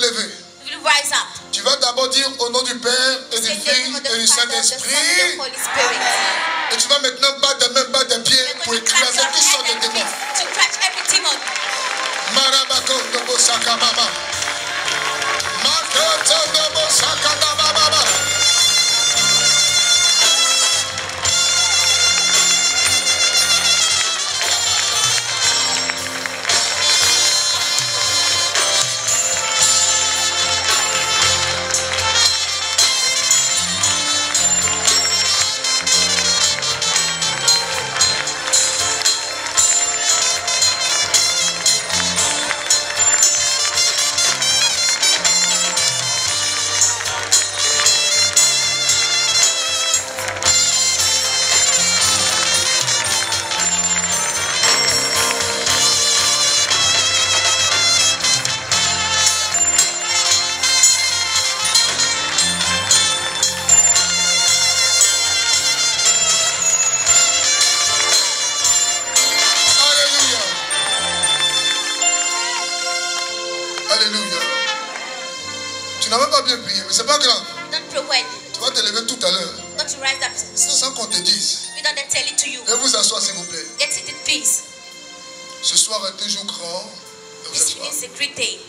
lever. You will rise up. Tu vas d'abord dire au nom du Père et du Say the name Fils of the et du Father, the Son, Saint-Esprit. and the Holy Spirit. Et tu vas maintenant battre des mains, battre des pieds You're pour going to clap écraser your toutes sortes de hands and démons. feet to crush every demon. Marabako Nobo Sakababa. Makoto Nobo Sakababa. Alléluia. Tu n'as même pas bien prié, mais c'est pas grave. Don't pray well. Tu vas te lever tout à l'heure, Got to rise up soon. sans qu'on te dise. Without them tell it to you. Et vous asseoir s'il vous plaît. Get seated, please. Ce soir est un jour grand. Vous This asseoir. evening is a great day.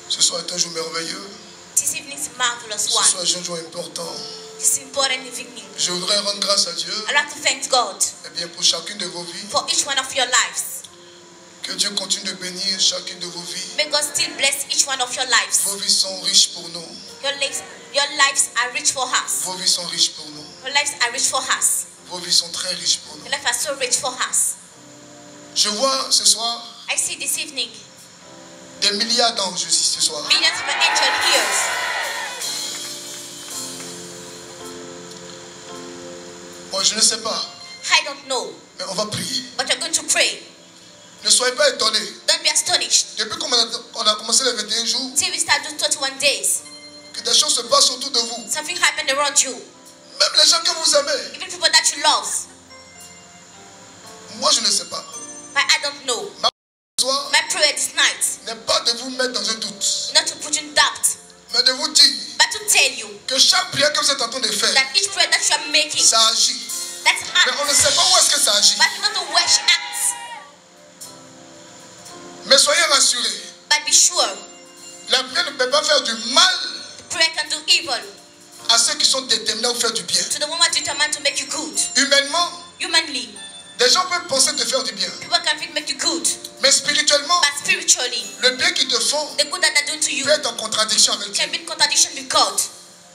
Ce soir est un jour merveilleux. This evening is a marvelous Ce one. soir est un jour important. This is important evening. Je voudrais rendre grâce à Dieu I'd like to thank God eh bien, pour chacune de vos vies. for each one of your lives. Que Dieu continue de bénir chacune de vos vies. May God still bless each one of your lives. Vos vies sont riches pour nous. Your lives are rich for us. Vos vies sont riches pour nous. Your lives are rich for us. Vos vies sont très riches pour nous. Your lives are so rich for us. Je vois ce soir I see this evening des milliards d'anges ici ce soir. millions of angel ears. Moi, je ne sais pas, I don't know, mais on va prier. but you're going to pray. Ne soyez pas étonnés. Don't be astonished. Depuis qu'on a commencé les 21 jours, Till we start doing 21 days, que des choses se passent autour de vous. something happened around you. Même les gens que vous aimez. Even people that you love. Moi, je ne sais pas. But I don't know. Ce soir, My prayer this night, n'est pas de vous mettre dans un doute, not to put you in doubt, mais de vous dire but to tell you que chaque prière que vous êtes en train de faire, that each prayer that you are making, ça agit. that's Mais on ne act. sait pas où est-ce que ça agit. But you don't know where she acts. Mais soyez rassurés. But be sure, La prière ne peut pas faire du mal prayer can do evil à ceux qui sont déterminés à vous faire du bien. to the one determined to make you good. Humainement, Humanly, des gens peuvent penser te faire du bien. people can think make you good. Mais spirituellement, But spiritually, le bien qu'ils te font the good that they're doing to you peut être en contradiction avec Dieu. can be in contradiction with God.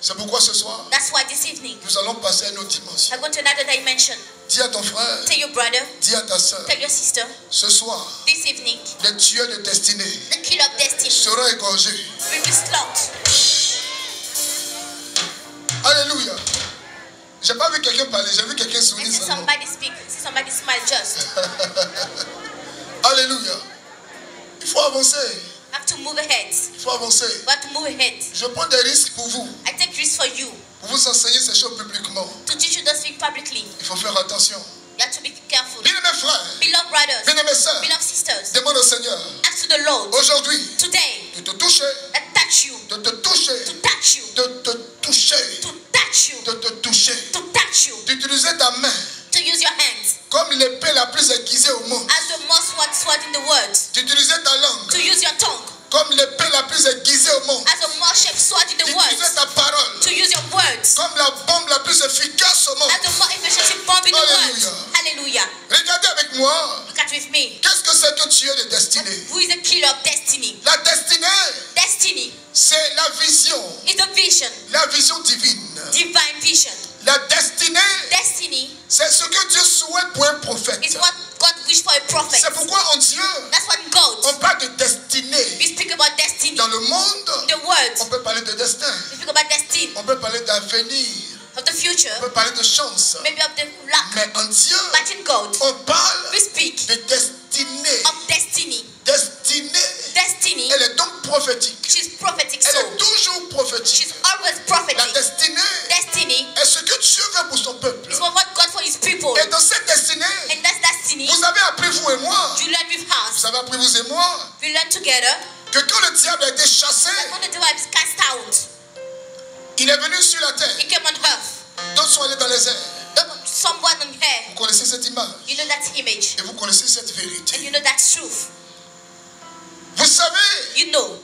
C'est pourquoi ce soir, That's why this evening, nous allons passer à une autre dimension. I go to another dimension. Dis à ton frère, Tell your brother, dis à ta soeur, tell your sister, ce soir, this evening, les tueurs de destinée the killer of destiny seront égorgés. will be slaughtered. Alléluia. J'ai pas vu quelqu'un parler, j'ai vu quelqu'un I sourire see seulement. somebody speak, I see somebody smile just. Alléluia. Il faut avancer. I have to move ahead. Il faut avancer. We have to move ahead. Je prends des risques pour vous, I take risks for you pour vous enseigner ces choses publiquement. to teach you those things publicly. Il faut faire attention. You have to be careful. Bien-aimés frères, Beloved brothers, bien-aimés sœurs, beloved sisters, demande au Seigneur, ask to the Lord aujourd'hui, today de te toucher, that touch you, de te toucher, to touch you, de te toucher, to touch you, de te toucher, to touch you, d'utiliser ta main to use your hands comme l'épée la plus aiguisée au monde, as the most sword in the world, d'utiliser ta langue to use your tongue comme l'épée la plus aiguisée au monde, as a more shaped sword in the d'utiliser world, ta parole to use your words comme la bombe la plus efficace au monde. as a more efficient bomb in the Hallelujah. world. Hallelujah. Regardez avec moi, Look at with me. qu'est-ce que c'est que tuer de destinée? Who is the killer of destiny? La destinée, Destiny c'est la vision is the vision, divine. divine vision. La destinée, Destiny c'est ce que Dieu souhaite pour un prophète. is what God wished for a prophet. C'est pourquoi en Dieu, That's what God. on parle de destinée. We speak about destiny. Dans le monde, The world. on peut parler de destin. We speak about destiny, On peut parler d'avenir. of the future, On peut parler de chance. maybe of the luck. Mais en Dieu, But in God, on parle we speak de destinée. of destiny. Destinée, Destiny, elle est donc prophétique. she's prophetic Elle soul. est toujours prophétique. She's always La prophetic. destinée Destiny est ce que Dieu veut pour son peuple. is what God for his people. Et dans cette destinée, And that's destiny vous avez appris, vous et moi, you learn with vous us. avez appris, vous et moi, We learn together que quand le diable a été chassé, that when the devil was cast out, il est venu sur la terre. he came on earth. D'autres sont allés dans les airs. Someone on here, Vous connaissez cette image you know that image, et vous connaissez cette and vérité. you know that truth. Vous savez You know,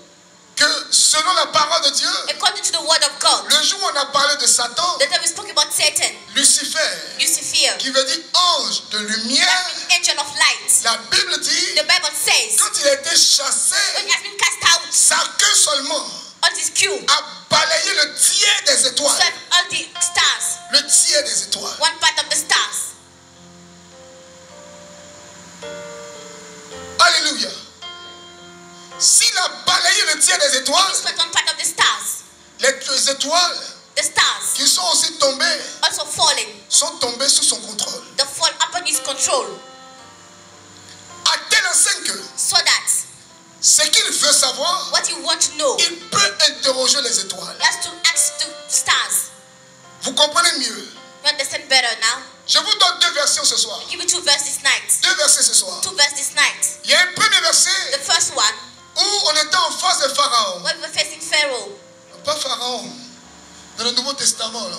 que selon la parole de Dieu, according to the word of God, le jour où on a parlé de Satan, the devil spoke about Satan, Lucifer, Lucifer, qui veut dire ange de that lumière, means angel of light. la Bible dit, The Bible says, quand il a été chassé, when he has been cast out, sa queue seulement on his cube, a balayé le tiers des so étoiles. all the stars, Le tiers des étoiles. one part of the stars. Alléluia. S'il a balayé le tiers des He étoiles, swept one part of the stars. les étoiles The stars qui sont aussi tombées also falling. sont tombées sous son contrôle. They fall upon his control, À tel enseigne que so that ce qu'il veut savoir, what you want to know, il peut interroger les étoiles. he has to ask the stars. Vous comprenez mieux? You understand better now? Je vous donne deux versions ce soir. I give you two verses this night. Deux versets ce soir. Two verses this night. Il y a un premier verset The first one, où on était en face de Pharaon. when we were facing Pharaoh, Pas Pharaon. Dans le Nouveau Testament. Là.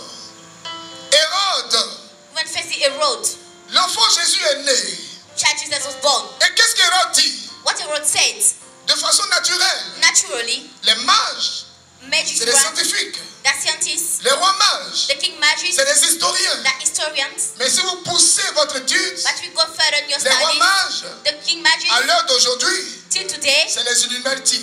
Hérode. when facing Herod, L'enfant Jésus est né. child Jesus was born. Et qu'est-ce qu'Hérode dit? What Herod said, De façon naturelle. naturally, Les mages, magic c'est des grand, scientifiques. the scientists, Les rois mages, the king magic, c'est des historiens. the historians. Mais si vous poussez votre étude, But we go further in your les rois studies. mages, The king magic, à l'heure d'aujourd'hui, till today, c'est les Illuminati,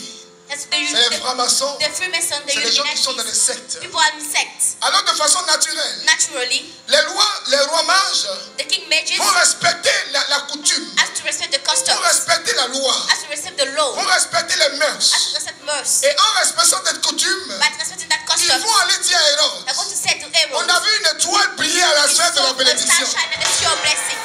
that's c'est les francs-maçons, the Freemasons, the c'est les gens qui sont dans les Illuminati. sectes. People are in sects. Alors de façon naturelle, Naturally, les rois mages the king magic vont respecter la coutume, has to respect the customs, vont respecter la loi, has to respect the law, vont respecter les has mœurs. to respect mercy. Et en respectant cette coutume, But respecting that ils custom, vont aller dire à Hérode, they're going to say to on Aaron, a vu une étoile briller à la "It's sphère de la so bénédiction. sunshine and it's your blessing."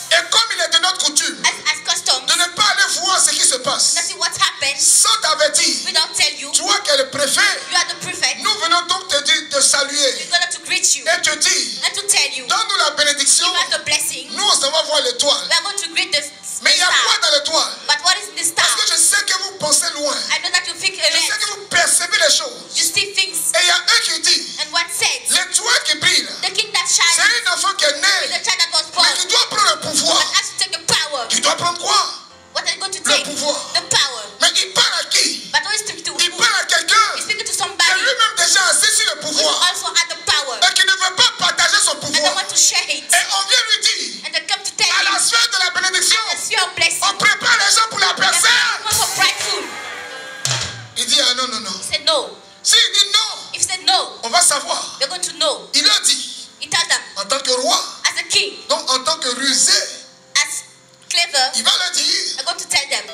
Et comme il est de notre coutume As custom, de ne pas aller voir ce qui se passe, to see what happens sans t'avertir, without tell you. toi qui es le préfet, You are the prefect. nous venons donc te saluer We're going to greet you et te dire, and to tell you, donne-nous la bénédiction, give us the blessing. nous on s'en va voir l'étoile. We are going to greet the Mais il y a quoi star. dans l'étoile? But what is in the star? Parce que je sais que vous pensez loin, I know that you think je sais ahead. que vous percevez les choses. You see things. Et il y a un qui dit, And one said, l'étoile qui brille, the king that c'est shines un enfant qui est is né, the child that was born. mais qui doit prendre le pouvoir. But has to take the power. Tu dois prendre quoi? What are you going to Le take? pouvoir. The power. Mais il parle à qui? But when you speak to Il who? parle à quelqu'un He's speaking to qui somebody est lui-même déjà assis sur le who pouvoir also had the power. et qui ne veut pas partager son And they pouvoir. want to share it. Et on vient lui dire, And they come to tell à you, la sphère de la bénédiction, it's your blessing. on prépare les gens pour la And personne. want for bright food. Il dit, ah non, non, non. He said no. S'il dit non, If he said no, on va savoir. we're going to know. Il a dit, He told them, en tant que roi, as a king, donc en tant que rusé, as clever, il va leur dire, I'm going to tell them,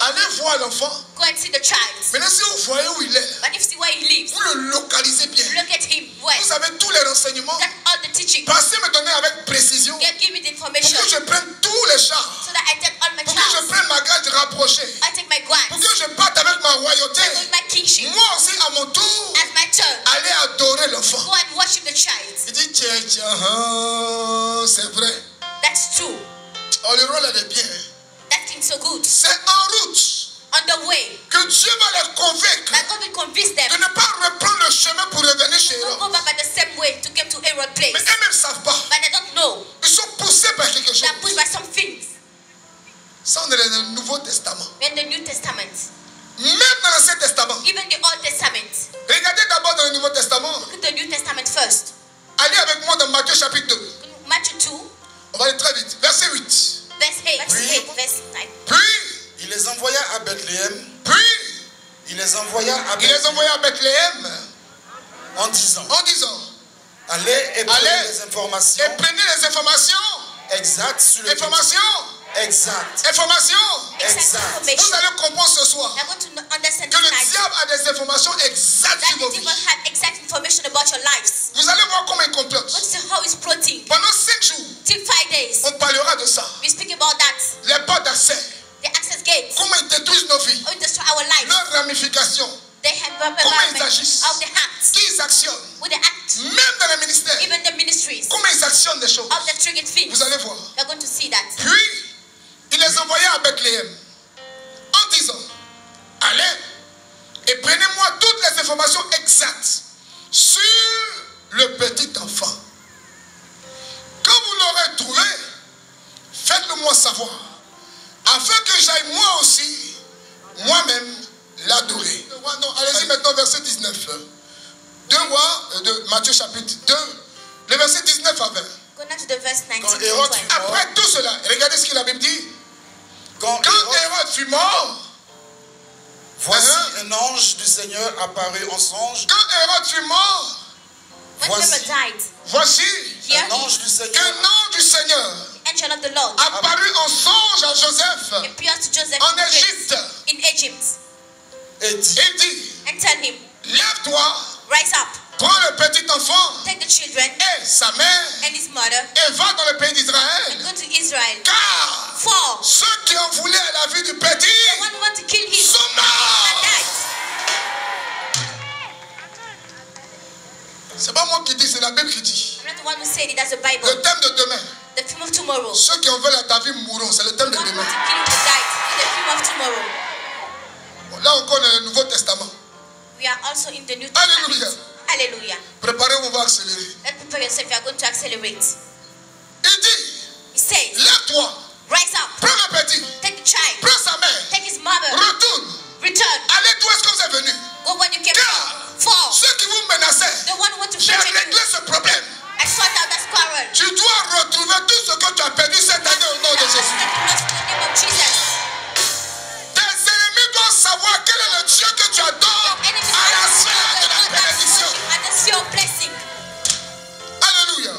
allez voir l'enfant. go and see the child. Maintenant, si vous voyez où il est, But if you see where he lives, vous le localisez bien. look at him. Where? Vous avez tous les renseignements. Get all the teaching. Passez me donner avec précision Give me the pour information que je prenne tous les chars, so that I take all my pour que je child. prenne ma garde rapprochée, I take my pour guards. que je parte avec ma royauté. I go with my kingship. Moi aussi, à mon tour, As my turn, aller adorer l'enfant. go and worship the child. Il dit, tiens, tiens, ah, c'est vrai. That's true. Oh, le rôle est bien. That thing's so good. C'est en route On the way, que Dieu va les convaincre that God will convince them de ne pas reprendre le chemin pour revenir chez to eux. go back by the same way to get to Aaron Mais place. eux-mêmes ne savent pas. But they don't know. Ils sont poussés par quelque They chose. are pushed by some things. Ça, on est dans le Nouveau Testament. In the New Testament, Même dans l'Ancien Testament. even the Old Testament. Regardez d'abord dans le Nouveau Testament. Look at the New Testament first. Allez avec moi dans Matthieu chapitre 2. Matthew 2, On va aller très vite. Verset 8. verse 8. Oui. Verse 9. Puis, Il les envoya à Bethléem. puis, Il les envoya à il les Bethléem envoya à Bethléem en disant, en disant, allez et prenez Allez. les informations et prenez les informations, exactes sur le informations, exact. informations. Exact Exact. Vous information. allez comprendre ce soir They're going to understand que le tonight diable a des informations exactes that sur the vos devil vies. had exact information about your lives. Vous allez voir comment il complote. Go to see how he's plotting. Pendant 5 jours, Till 5 days, on parlera de ça. we speak about that. Les portes d'accès, The access gates, comment ils détruisent nos vies, how it destroy our lives. leurs ramifications, They have comment ils agissent, how they act, qui ils actionnent, with the act, même dans les ministères, even the ministries, comment ils actionnent des choses. how they trigger things. Vous allez voir. You're going to see that. Puis, il les envoya à Bethléem en disant, allez Et prenez-moi toutes les informations exactes sur le petit enfant. Quand vous l'aurez trouvé, faites-le moi savoir, afin que j'aille moi aussi, moi-même, l'adorer. Non, allez-y maintenant, verset 19. 2 rois de Matthieu chapitre 2, le verset 19 à 20. Go now to the verse 19 Quand to Hérode 20. fut mort, Après tout cela, regardez ce que la Bible dit. quand Quand Hérode, Hérode fut mort, voici un ange du Seigneur apparut en songe. quand Hérode fut mort, When Voici. Herod died, voici here Un ange du Seigneur qu'un ange du Seigneur the angel of the Lord apparut en songe à Joseph appears to Joseph en in dreams Égypte in Egypt et dit, et dit, and tell him, lève-toi, rise up, prends le petit enfant take the children et sa mère and his mother et va dans le pays and d'Israël. go to Israel. Car For ceux qui ont voulu à la vie du petit the one who want to kill him sont and morts. died. C'est pas moi qui dis, c'est la Bible qui dit. I'm not the one who said it, that's the Bible. Le thème de demain. The theme of tomorrow. Ceux qui ont veulent à ta vie mourront. C'est le thème The de one who demain. want to kill him and died is the theme of tomorrow. Là encore dans le Nouveau Testament. We are also in the New Hallelujah. Testament. Hallelujah. Préparez-vous, on va accélérer. Let's prepare yourself, you are going to accelerate. Il dit, He says, lève-toi, rise up, prends le petit, take the child, prends sa mère, take his mother, retourne, return, allez d'où est-ce que vous êtes venu. go when you came Car from. For ceux qui vous menaçaient, the one who want to j'ai threaten réglé you, ce problème. I sort out that quarrel. Tu dois retrouver tout ce que tu as perdu cette année au nom de Jésus. Lost in the name of Jesus. Tes ennemis doivent savoir quel est le Dieu que tu adores Enemies à la are sphère de la bénédiction. at the sphere of blessing. Alléluia.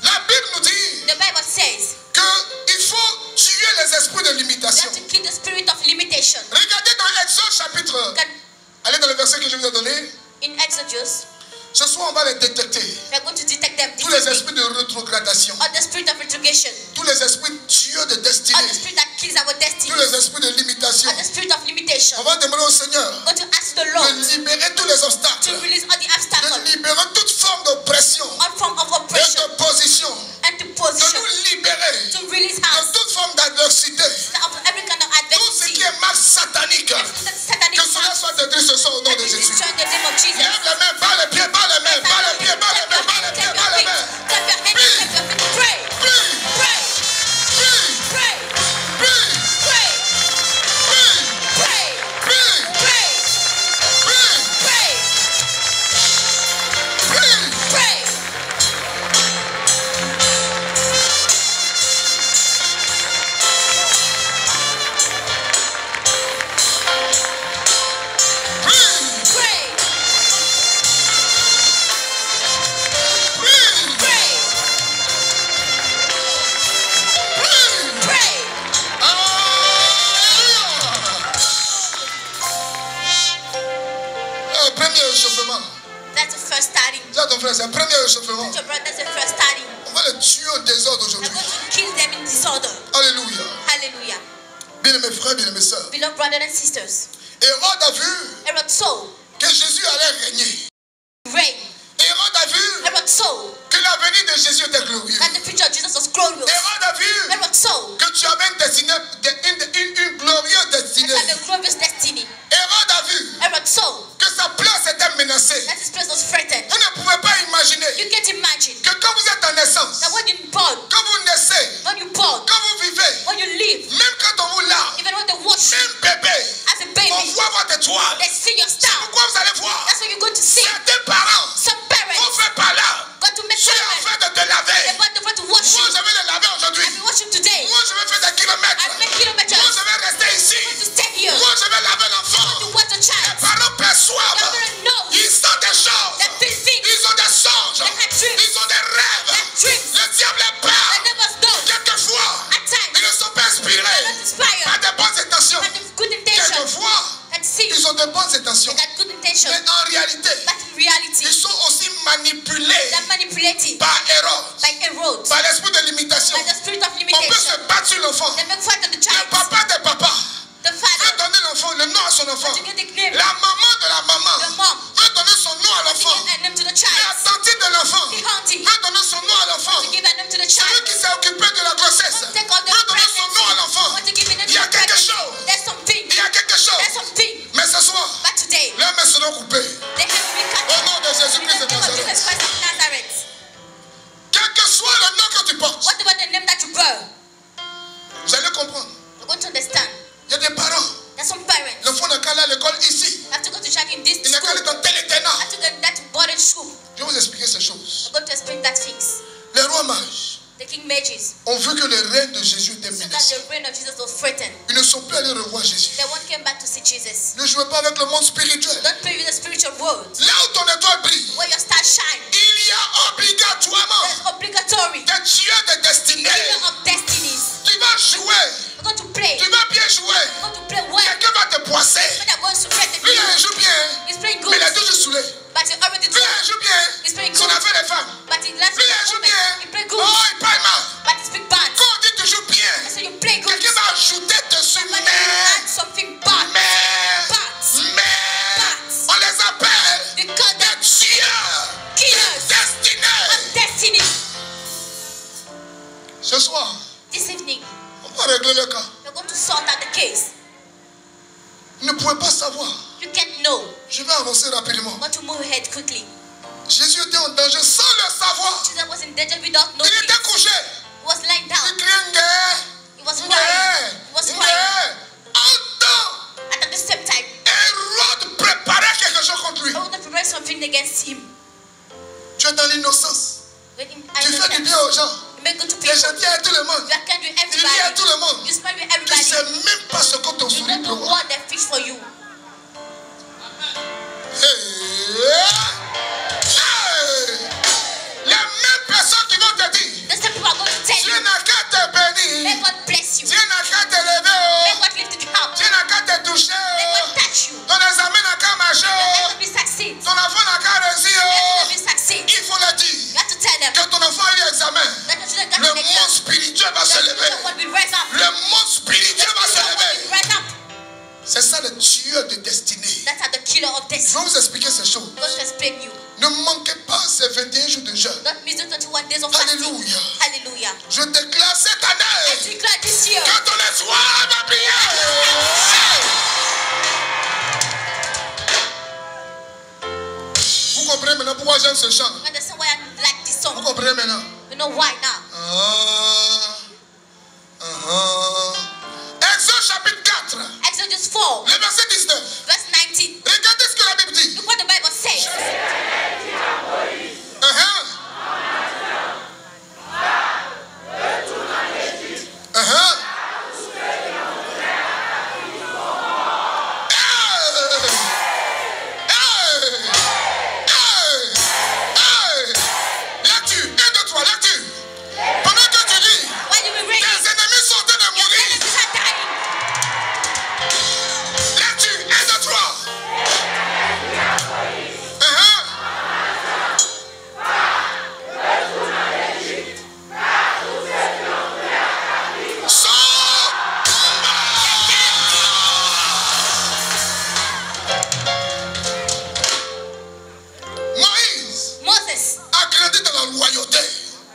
La Bible nous dit The Bible says qu'il faut tuer les esprits de you limitation. have to kill the spirit of limitation. Regardez dans Exode chapitre. Can- Allez dans le verset que je vous ai donné. In Exodus, Ce soir, on va les détecter. we are going to detect them. Tous les esprits de rétrogradation. Or the spirit of retrogression. Tous les esprits tueux de Or destinée. the spirit that kills our destiny. Tous les esprits de limitation. Or the spirit of limitation. On va demander au Seigneur Go to ask the Lord de libérer tous les obstacles. to release all the De obstacles, libérer toute forme d'oppression all form of et oppression, de position. and to De position, nous libérer to release de us toute forme d'adversité. of every kind of Tout ce adversity. qui est marque satanique. Everything that is satanic Que cela soit détruit ce soir au nom de and Jésus. destroy in the name of Jesus. Lève les mains, bas les pieds, bas les mains, bas les pieds, bas les mains, bas les pieds, bas les mains. Clap your hands, clap your feet. Pray, Prie, pray, prie, pray, prie, pray, prie, pray, prie, pray, prie, pray, prie. pray. Pray, pray, pray. Premier échauffement. That's the first starting. Dis à ton frère, c'est un premier échauffement. Your brother, that's the first starting. On va les tuer au désordre I'm aujourd'hui. going to kill them in disorder. Alléluia. Hallelujah. Bien mes frères, bien mes sœurs. Beloved brothers and sisters, Hérode a vu Herod saw que Jésus allait régner. rain. Hérode a vu Herod saw que l'avenir de Jésus était glorieux. that the future of Jesus was glorious. Hérode a vu Herod saw que tu avais une destinée, une glorieuse destinée. and had a glorious destiny. Hérode a vu Herod saw que sa place était menacée. that his place was threatened. Vous ne pouvez pas imaginer You can't imagine que quand vous êtes en naissance, that when you're born, quand vous naissez, when you're born, quand vous vivez, when you live, même quand on vous lave, even when they wash you même bébé, as a on baby, voit votre étoile. they see your C'est star. pourquoi vous allez voir That's what you're going to see. certains parents Some vont parents faire par là. got to make Je suis sure en train de te laver. they want to wash Moi, you. je vais les laver aujourd'hui. I've been washing today. Moi, je vais faire des kilomètres. I've made Moi, kilometers je vais rester ici. to stay here. Moi, je vais laver To l'enfant. watch the Les child. parents perçoivent. Your parents know Ils sont des choses. that feel things. Ils ont des songes. They have dreams. Ils ont des rêves. They have dreams. Le diable est peur. They never know. Quelquefois, At times, ils ne sont pas inspirés not inspired. par des bonnes intentions. But the good intention. Quelquefois, That see ils ont de bonnes intentions. that good intention. Mais en réalité, But in reality, ils sont aussi manipulés they're manipulated par Hérode, by Herod, par l'esprit de limitation. by the spirit of On peut se limitation. battre sur l'enfant. They make fight on the Le child. papa des papas The veut father donner l'enfant, le nom à son enfant. to give the name. La maman de la The maman mom veut donner son nom à to l'enfant. give a name to the La child. tante de l'enfant The auntie veut donner son nom à l'enfant. to give a name to the Celui child. qui s'est occupé de la grossesse Want to take all the veut donner son nom à pregnancy. l'enfant. Want to give a name Il y to a the quelque pregnancy. chose. There's something. Il y a quelque There's chose. something. Mais ce soir, But Je vais vous expliquer ces choses. I'm going to explain that things. Les rois mages The king mages, ont vu que le règne de Jésus était so that menacé. the reign of Jesus was threatened. Ils ne sont plus allés revoir Jésus. They one came back to see Jesus. Ne jouez pas avec le monde spirituel. Don't play with the spiritual world. Là où ton étoile brille, Where your star shine, il y a obligatoirement there's obligatory des tueurs de destinée. killer of destinies. Tu vas jouer, We're going to play. tu vas bien jouer. We're going to play well. Quelqu'un va te poisser. When they're going to play the Lui, field, il joue bien, he's playing mais il est good, toujours saoulé. but he already Lui, il drunk. joue bien, He's playing son good, affaire des femmes. but he last Lui, il joue bien. he play good, Oh, il parle mal. but he speak bad. Quand on dit toujours bien, So you play good, quelqu'un va ajouter dessus, but you add mais, something bad. on les appelle They call des them tueurs killers destinés. of destiny. Ce soir, This evening, on va régler le cas. we're going to sort out the case. Vous ne pouvez pas savoir. You can't know, Je vais avancer rapidement. but to move ahead quickly. Jésus était en danger sans le savoir. Jesus was in danger without Il knowing. était couché. He was lying Il down. criait guerre. He was crying. He was crying. guerre. En temps, And at the same time, Hérode préparait quelque chose contre lui. I want to prepare something against him. Tu es dans l'innocence. When him, Tu fais du bien aux gens. You make good to Tu es people. gentil à tout le monde. You are kind with Tu lis à tout everybody. le monde. You smile with Tu ne everybody. sais même pas ce que ton You sourire don't know prévoit. what they fish for you. Les mêmes personnes qui vont te dire, The same people are going to tell Dieu you, n'a qu'à te bénir. may God bless you. Dieu n'a qu'à te lever. May Oh. God lift you up. Dieu n'a qu'à te toucher. May Oh. God touch you. Ton examen n'a qu'à marcher. Let Oh. them be succeed. Ton enfant n'a qu'à réussir. Oh. Let them be succeed. Il faut le dire. You have to tell them Que ton enfant a eu examen. that your children got Le to make monde up. spirituel va se Your lever. children will rise up. Le monde spirituel va se Your children lever. will rise up. C'est ça le tueur de destinée. That's how the killer of Je destiny. vais vous expliquer ces choses. I'm going to explain you. Ne manquez pas ces 21 jours de jeûne. Don't miss the 21 days of fasting. Alléluia. Hallelujah. Je déclare cette I année declare this year. que ton espoir va briller. Vous comprenez maintenant pourquoi j'aime ce chant? You understand why I like this Vous song? comprenez maintenant? You know why now? Exode chapitre 4, Exodus 4, le verset 19. verse 19. Regardez ce que la Bible dit. Look what the Bible says. Là-dessus, 1, 2, 3, là-dessus. Pendant que tu dis, Why do we read tes it? ennemis sont en train de mourir. Enemies are dying. Là-dessus, 1, 2, 3. Moïse Moses a grandi dans la loyauté.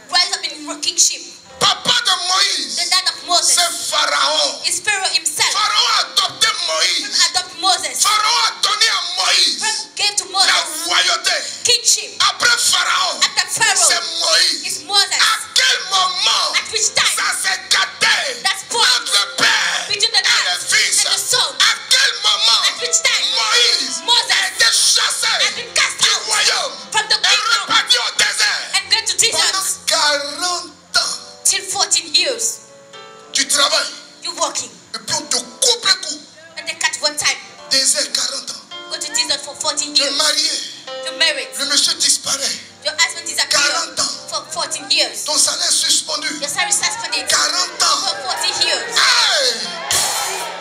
rise up in kingship. Papa de The Moïse, dad of Moses c'est Pharaon. is Pharaoh himself. Pharaon a adopté Moïse. Adopt Moses. Pharaon a donné à Moïse Pharaoh gave to la Moses loyauté. kingship. Après Pharaon, After c'est Pharaoh Moïse. is Moses. À quel moment At which time? ça s'est gâté That's point entre le père between the et le dad fils? and the son. À quel moment At which time? Moïse Moses a été chassé has been cast du out royaume from the et kingdom reparti au désert? and go to Pendant desert 40 ans, till 14 years. tu travailles You walking et puis on te coupe le cou. and they cut one time. Désert 40 ans. Go to desert for 14 Tu es years. marié, You married. le monsieur disparaît. Your husband disappeared 40 ans. for 14 years. Ton salaire suspendu. Your salary suspended 40 ans. for 14 years. Hey!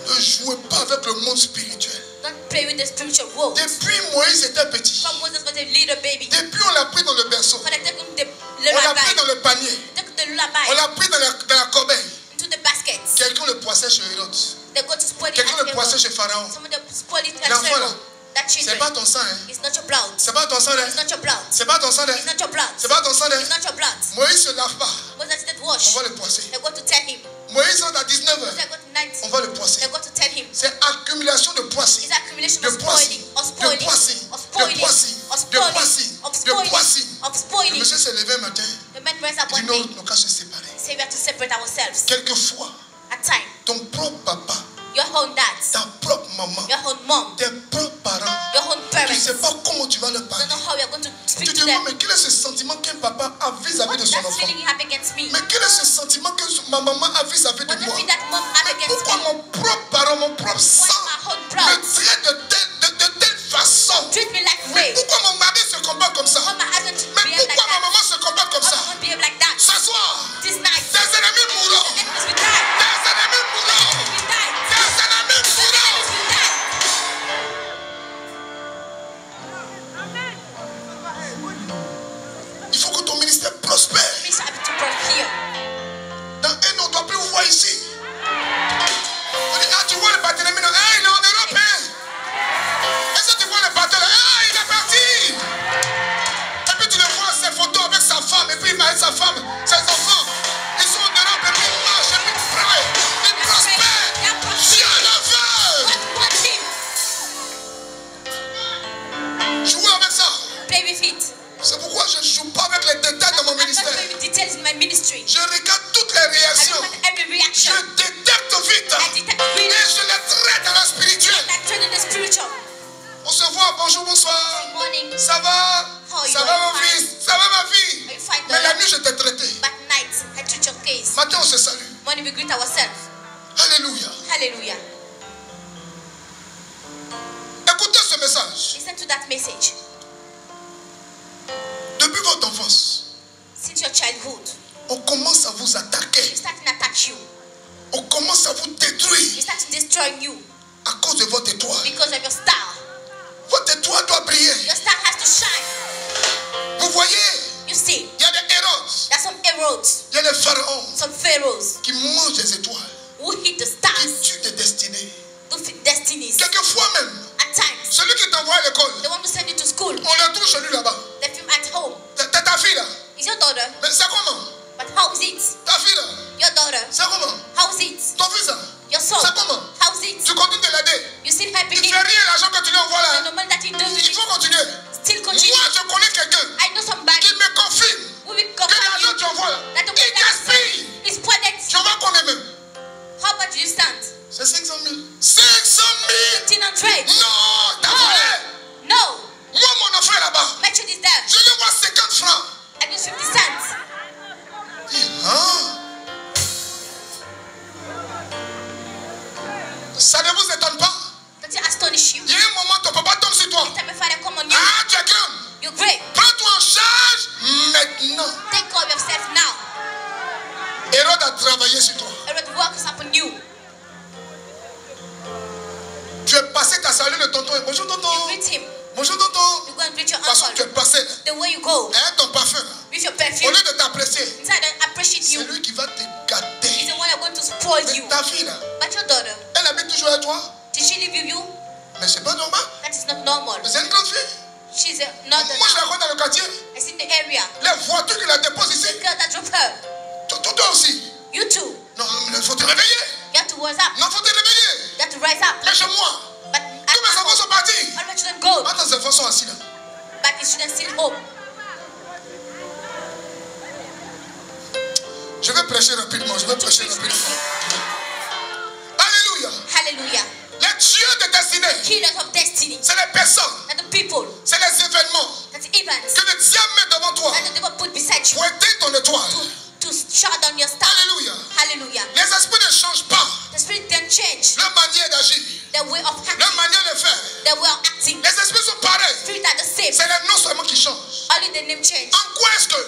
Ne jouez pas avec le monde spirituel. Don't play with the spiritual world. Depuis Moïse était petit. From Moses was a little baby. Depuis on l'a pris dans le berceau. For they took him the On l'a pris lullaby. dans le panier. Took the On lullaby l'a pris dans la corbeille. into the baskets. Quelqu'un le poissait chez Hérode. They go to spoil it Quelqu'un at le poissait Pharaoh. chez Pharaon. Some of them spoil it at L'enfant là. Pharaoh. That C'est children. pas ton sang, hein. It's not your blood. C'est pas ton sang, hein. It's not your blood. C'est pas ton sang, hein. It's not your blood. C'est pas ton sang, hein. It's not your blood. Moïse se lave pas. Moses didn't On wash. va le poisser. They go to tell him. Moïse rentre à 19h. They go to 19. On va le poisser. They go to tell him. C'est accumulation de poissy. It's accumulation De of poissy. spoiling, of De spoiling, poissy. of De spoiling, poissy. of De spoiling, poissy. of De spoiling, poissy. of Le spoiling. monsieur s'est levé un matin. The men rise up Il dit one non, day. nos cas se séparer. Say we have to separate ourselves. Quelquefois, At time, ton propre papa, your own dad, ta propre maman, your own mom, tes propres te demandes, mais quel est ce sentiment qu'un papa a vis-à-vis de son enfant? Mais quel est ce sentiment que ma maman a vis-à-vis de moi? Mais pourquoi mon propre parent, mon propre sang me traite de telle façon? Mais pourquoi mon mari se comporte comme ça? Mais pourquoi ma maman se comporte comme ça? Ce soir, des ennemis mourront. Des ennemis mourront. Des ennemis mourront. Il faut que ton ministère prospère. Dans un an, on ne doit plus vous voir ici. On dit, ah, tu vois le partenaire, mais non, il est en Europe. Hein? Est-ce que tu vois le partenaire? Ah, il est parti. Et puis tu le vois, ses photos avec sa femme, et puis il marie sa femme, ses enfants. Ils sont en Europe, et puis ils marchent, et puis ils travaillent. Ils prospèrent. Dieu le veut. Jouez avec ça. Play with it. C'est pourquoi je ne joue pas avec les détails de mon ministère. Je regarde toutes les réactions. Je détecte vite. Et je les traite dans le spirituel. On se voit, bonjour, bonsoir. Ça va? Ça va mon fils? Ça va ma fille? Mais la nuit je t'ai traité. Matin on se salue. Alléluia. Hallelujah. Écoutez ce message. Listen to that message. Depuis votre enfance, Since your childhood, on commence à vous attaquer. we start to attack you. On commence à vous We détruire start to destroy you à cause de votre étoile. because of your star. Votre étoile doit briller. Your star has to shine. Vous voyez, You see, il y a des héros, there's some heroes, il y a des pharaons some pharaohs qui mangent des étoiles, who hit the qui stars tuent des destinées. to fit destinies. Quelquefois même, At times, celui qui t'envoie à l'école, they want to send you to school. on le trouve chez lui là-bas. They film at home. T'as ta fille là. Is your daughter? Mais c'est comment? But how is it? Ta fille là. Your daughter? C'est comment? How is it? Ton fils là. Your son? C'est comment? How is it? Tu continues de l'aider. You still Il helping ne him? fait rien l'argent que tu lui envoies là. And the money that he does with Il it, faut continuer. still continue. Moi je connais quelqu'un I know somebody qui me confirme who will que confirm l'argent you que tu envoies là, that the il gaspille. money is pointed. Tu envoies combien même? How much do you stand? C'est 500 000. 500 000? 1500. Non, t'as volé. No. Moi mon enfant est là-bas. Merchant is there. Je lui envoie 50 francs. I give 50 cents. Hein? Ça ne vous étonne pas? Does it astonish you? Il y a un moment ton papa tombe sur toi. Every time your father come on you, Ah, tu es grand. you're great. Prends-toi en charge maintenant. Take care of yourself now. Hérode a travaillé sur toi. And what work is upon you. Tu es passé, tu as salué le tonton. Bonjour You tonton. greet him. Bonjour tonton. You go and greet your De toute façon, tu uncle. es passé là. The way you go Hein, ton parfum là. with your Au perfume, lieu de t'apprécier, inside I appreciate c'est you. lui qui va te He's gâter. the one that's going to spoil Mais you. ta fille là, But your daughter, elle habite toujours avec toi. did she leave you? Mais c'est pas normal. That is not normal. Mais c'est une grande fille. She's not Moi je la the vois dans le quartier. It's in the area. Les voitures qui la déposent ici. The girl that drove her. Toi aussi. You too. Non, il faut te réveiller. You have to rise up. Non, il faut te réveiller. You have to rise up. Mais chez moi, But tous mes enfants sont partis. all my children go. Maintenant, tes enfants sont assis là. But the children still home. Je vais prêcher rapidement. Alléluia. Hallelujah. Les dieux de destinée, Killers of destiny. c'est les personnes, And the people. c'est les événements That's the events que le diable met devant toi that the devil put beside you pour éteindre ton étoile. to shut down your star. Alléluia. Hallelujah. Les esprits ne changent pas The spirit then change leur manière d'agir, the way of leur acting. manière de faire. The way of acting. Les esprits sont pareils. Spirit are the same. C'est les noms seulement qui changent. Only the name change. En quoi est-ce que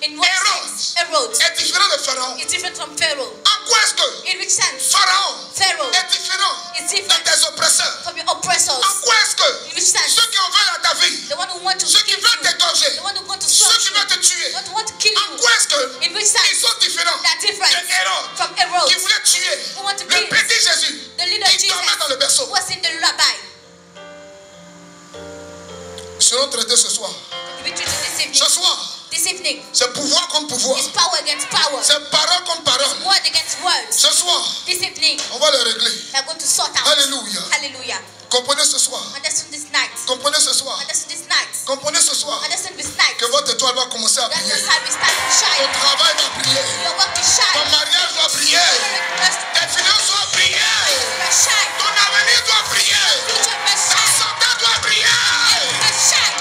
In what sense? Herod est différent de Pharaon? is different from Pharaoh. En quoi est-ce que In which sense? Pharaon Pharaoh est différent is de different tes oppresseurs? from your oppressors. En quoi est-ce In que which sense? ceux qui en veulent à ta vie, The one who want to ceux kill qui you, veulent t'égorger, the one who want to ceux stop qui you, veulent te tuer, the one who want to kill en you. quoi est-ce que In which ils sense? sont différents They are different de Hérode from Herod, qui voulait tuer who want to le kill petit Jésus the little qui dormait dans le Jesus berceau. who was in the lullaby. Nous serons traités ce soir. To be treated Ce soir, this evening. c'est pouvoir contre pouvoir. It's power against power. C'est parole contre parole. Word against words. Ce soir, This evening, on va le régler. we are going to sort out. Alléluia. Hallelujah. Comprenez ce soir. Understand this night. Comprenez ce soir. Understand this night. Comprenez ce soir Understand this night. que votre étoile va commencer à That briller. your service starts to Ton shine. travail va briller. Your work to Ton shine. mariage doit briller. Your must Tes finances doivent briller. shine. Ton avenir doit briller. Future must Ta shine. santé doit briller. Must shine.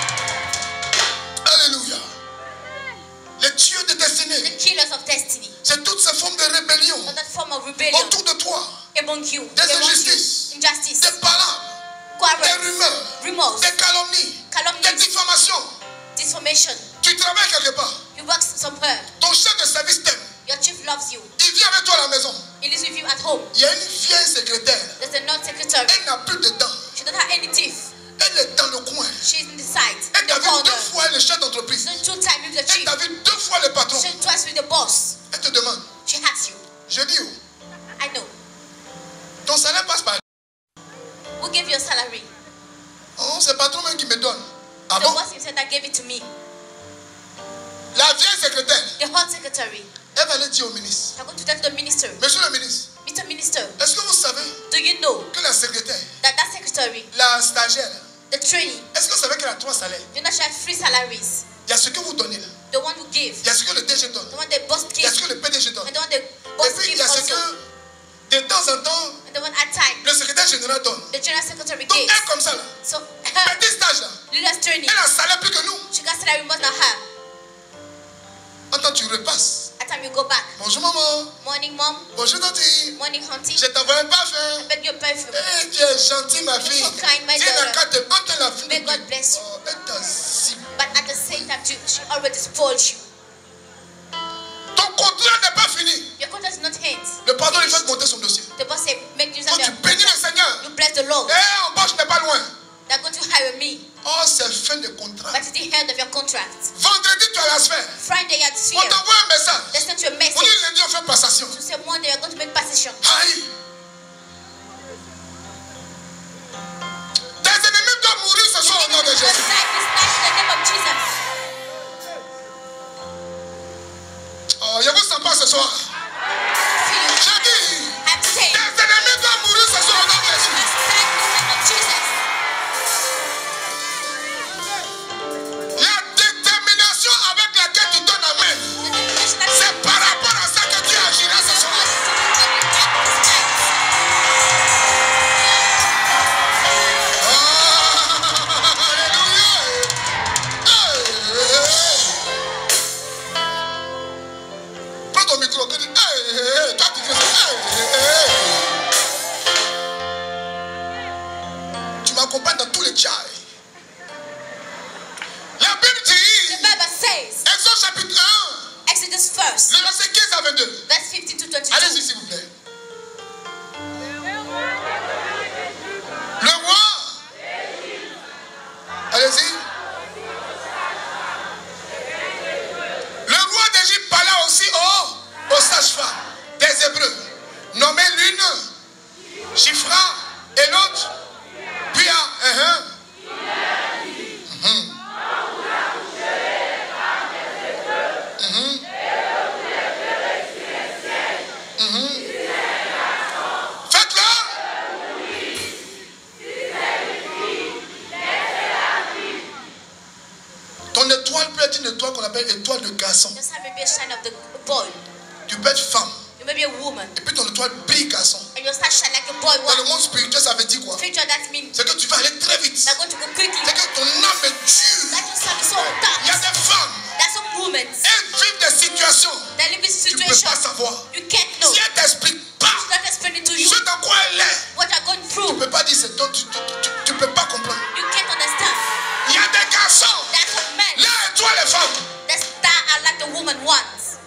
wrong you. Des They wrong you. injustices. Injustice. Des paroles. Des Quarrels. rumeurs. Rumors. Des calomnies. Calumnies. Des diffamations. Disformation. Tu travailles quelque part. You work somewhere. Ton chef de service t'aime. Your chief loves you. Il vient avec toi à la maison. He lives with you at home. Il y a une vieille secrétaire. There's a non-secretary. Elle n'a plus de dents. She doesn't have any teeth. Elle est dans le coin. She's in the side. Elle In t'a the vu corner. 2 fois le chef d'entreprise. So 2 times with the Elle chief. t'a vu 2 fois le patron. She twice with the boss. Elle te demande. She asks you. Je dis où? I know. Ton salaire passe par. Who gave you a salary? Oh, c'est le patron même qui me donne. Ah The bon? boss himself that gave it to me. La vieille secrétaire, The hot secretary. elle va aller dire au ministre. I'm going to tell the minister. Monsieur le ministre, Mr. Minister, est-ce que vous savez do you know que la secrétaire, that secretary, la stagiaire, the trainee, est-ce que vous savez qu'elle a 3 salaires? you know she has 3 salaries? Il y a ce que vous donnez là. The one who gives, Il y a ce que le DG donne. the one the boss Il y a gives, ce que le PDG donne. and the one the Et boss puis il y gives a ce also, que de temps en temps, and the one at time le secrétaire général donne. the general secretary Donc gives. elle comme ça là, So her petit stage là, little trainee, elle a un salaire plus que nous. she got salary more than her. Attends, tu repasses. At time you go back. Bonjour maman. Morning mom, Bonjour tati. morning auntie. Je t'envoie un parfum. I beg your perfume. Eh, tu es gentil ma fille. so kind, my Tiens la daughter. carte, entre la fille. May God bless you. Oh, elle t'a ciblé. But at the same time, she already spoiled you. Ton contrat n'est pas fini. Your contract is not end. Le patron il fait monter son dossier. The boss said, make use of Quand tu your bénis le contract. Seigneur, You bless the Lord. eh, embauche n'est pas loin. They're going to hire me. Oh, c'est fin de contrat. But it's the end of your contract. Vendredi, tu as la sphère. Friday, you have to On sphere. t'envoie un message. They sent you a On message dit lundi, on fait passation. to say Monday you're going to make position. Aïe. Tes ennemis doivent mourir ce soir au nom de This Jésus. night in the name of Jesus. Oh, je vous sens pas ce soir. Feel you. Je dis, I'm saying, tes ennemis doivent mourir ce soir au nom de Jésus. this night in the name of Jesus. La détermination avec laquelle tu donnes la main, The declaration that c'est par rapport à ça que tu agiras ce soir. Prends ton micro, que tu dis, toi tu fais ça. Tu m'accompagnes dans tous les tchais. La Bible The dit, Bible says, Exode chapitre 1, Exodus 1st, le verset 15 à 22. verse 15 to 22. Allez-y s'il vous plaît. Le roi. Allez-y. Le roi d'Égypte parla aussi aux sages-femmes des Hébreux, nommés l'une Shifra et l'autre Pia. Faites-le. Ton étoile peut être une étoile qu'on appelle étoile de garçon. Your sun may be a sign of the boy. Tu peux être femme. You may be a woman. Et puis ton étoile brille garçon. And your star shine like a boy. Dans le What? monde spirituel, ça veut dire quoi? Future, that means C'est que tu vas aller très vite. they're going to go quickly. C'est que ton âme est dure. That your sun is so Il y a dark. des femmes, That's some women. elles vivent des situations. They live in Tu ne peux situation pas savoir. you can't know. Si elle ne t'explique pas She's not explaining to you ce dans quoi elle est, what you're going tu through. ne peux pas dire c'est toi, tu ne peux pas comprendre. You can't understand. Il y a des garçons, That's what men. là et toi les femmes, The star are like the woman wants.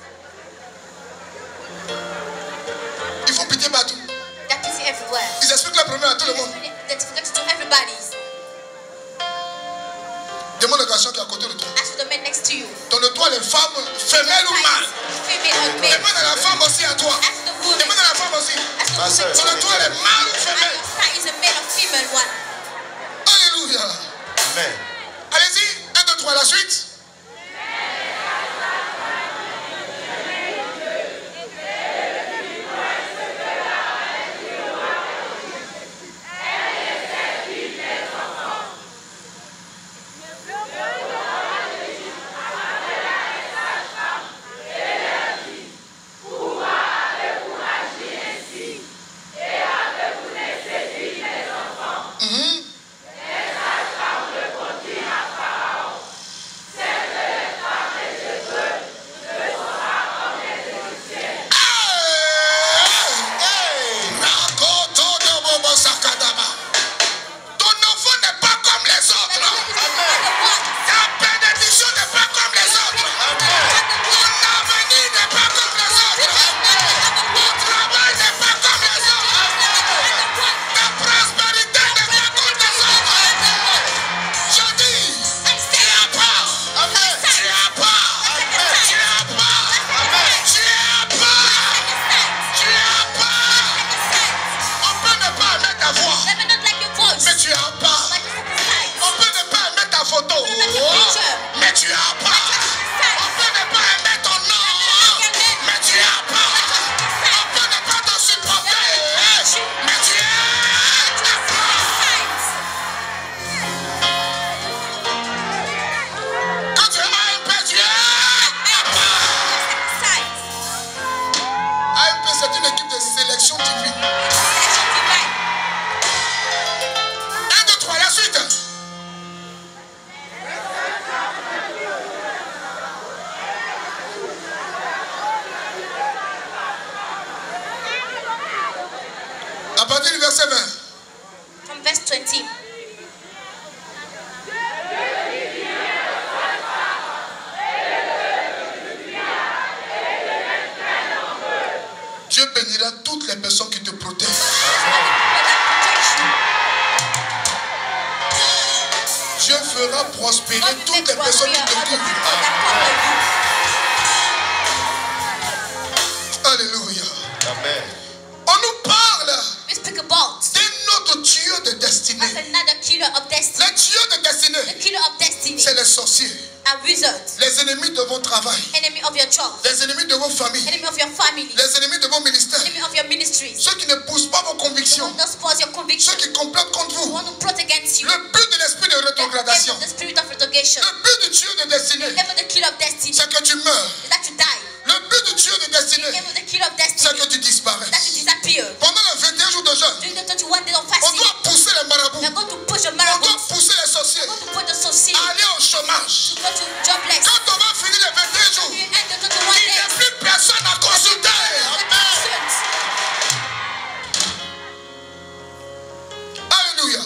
ils font pitié partout. That is everywhere. Ils expliquent le problème à tout le monde. That's to everybody. Demande au garçon qui est à côté de toi. Ask the man next to you. Ton étoile est femme, femelle ou mâle. Female or male. Demande à la femme aussi à toi. Ask the woman. Demande à la femme aussi. Ask the Ma sœur. woman. Ton étoile est mâle ou And femelle. your star is a male or female one. Alléluia. Amen. Allez-y, 1, 2, 3, la suite. du verset 20. From verse 20. Dieu bénira toutes les personnes qui te protègent. Dieu fera prospérer toutes les personnes qui te couvrent. Alléluia. Amen. On nous parle We speak about d'un autre tueur de destinée. another killer of destiny. Les tueurs de The destinée, killer of destiny. c'est les sorciers. A wizard. Les ennemis de vos travail. Enemy of your job. Les ennemis de vos familles. Enemy of your family. Les ennemis de vos ministères. Enemy of your ministries. Ceux qui ne poussent pas vos convictions. Don't spoil your conviction. Ceux qui complotent contre Who vous. want to plot against you. Le but de l'esprit de rétrogradation. The spirit of retrogression. Le but du tueur de destinée, The aim of the killer of destiny c'est que tu meurs. is that you die. Le but du tueur de The destinée, aim of the killer of c'est destiny que tu is that disparaisses. you disappear. Pendant les 21 jours de jeûne, During the 21 days of on fasting, doit pousser les marabouts. we are going to push your On marabouts. doit pousser les sorciers We are going to put the sorcery. à aller au chômage. To go to jobless. Quand on va finir les 21 jours, You end the 21 il n'y a days. plus personne à consulter. Alléluia.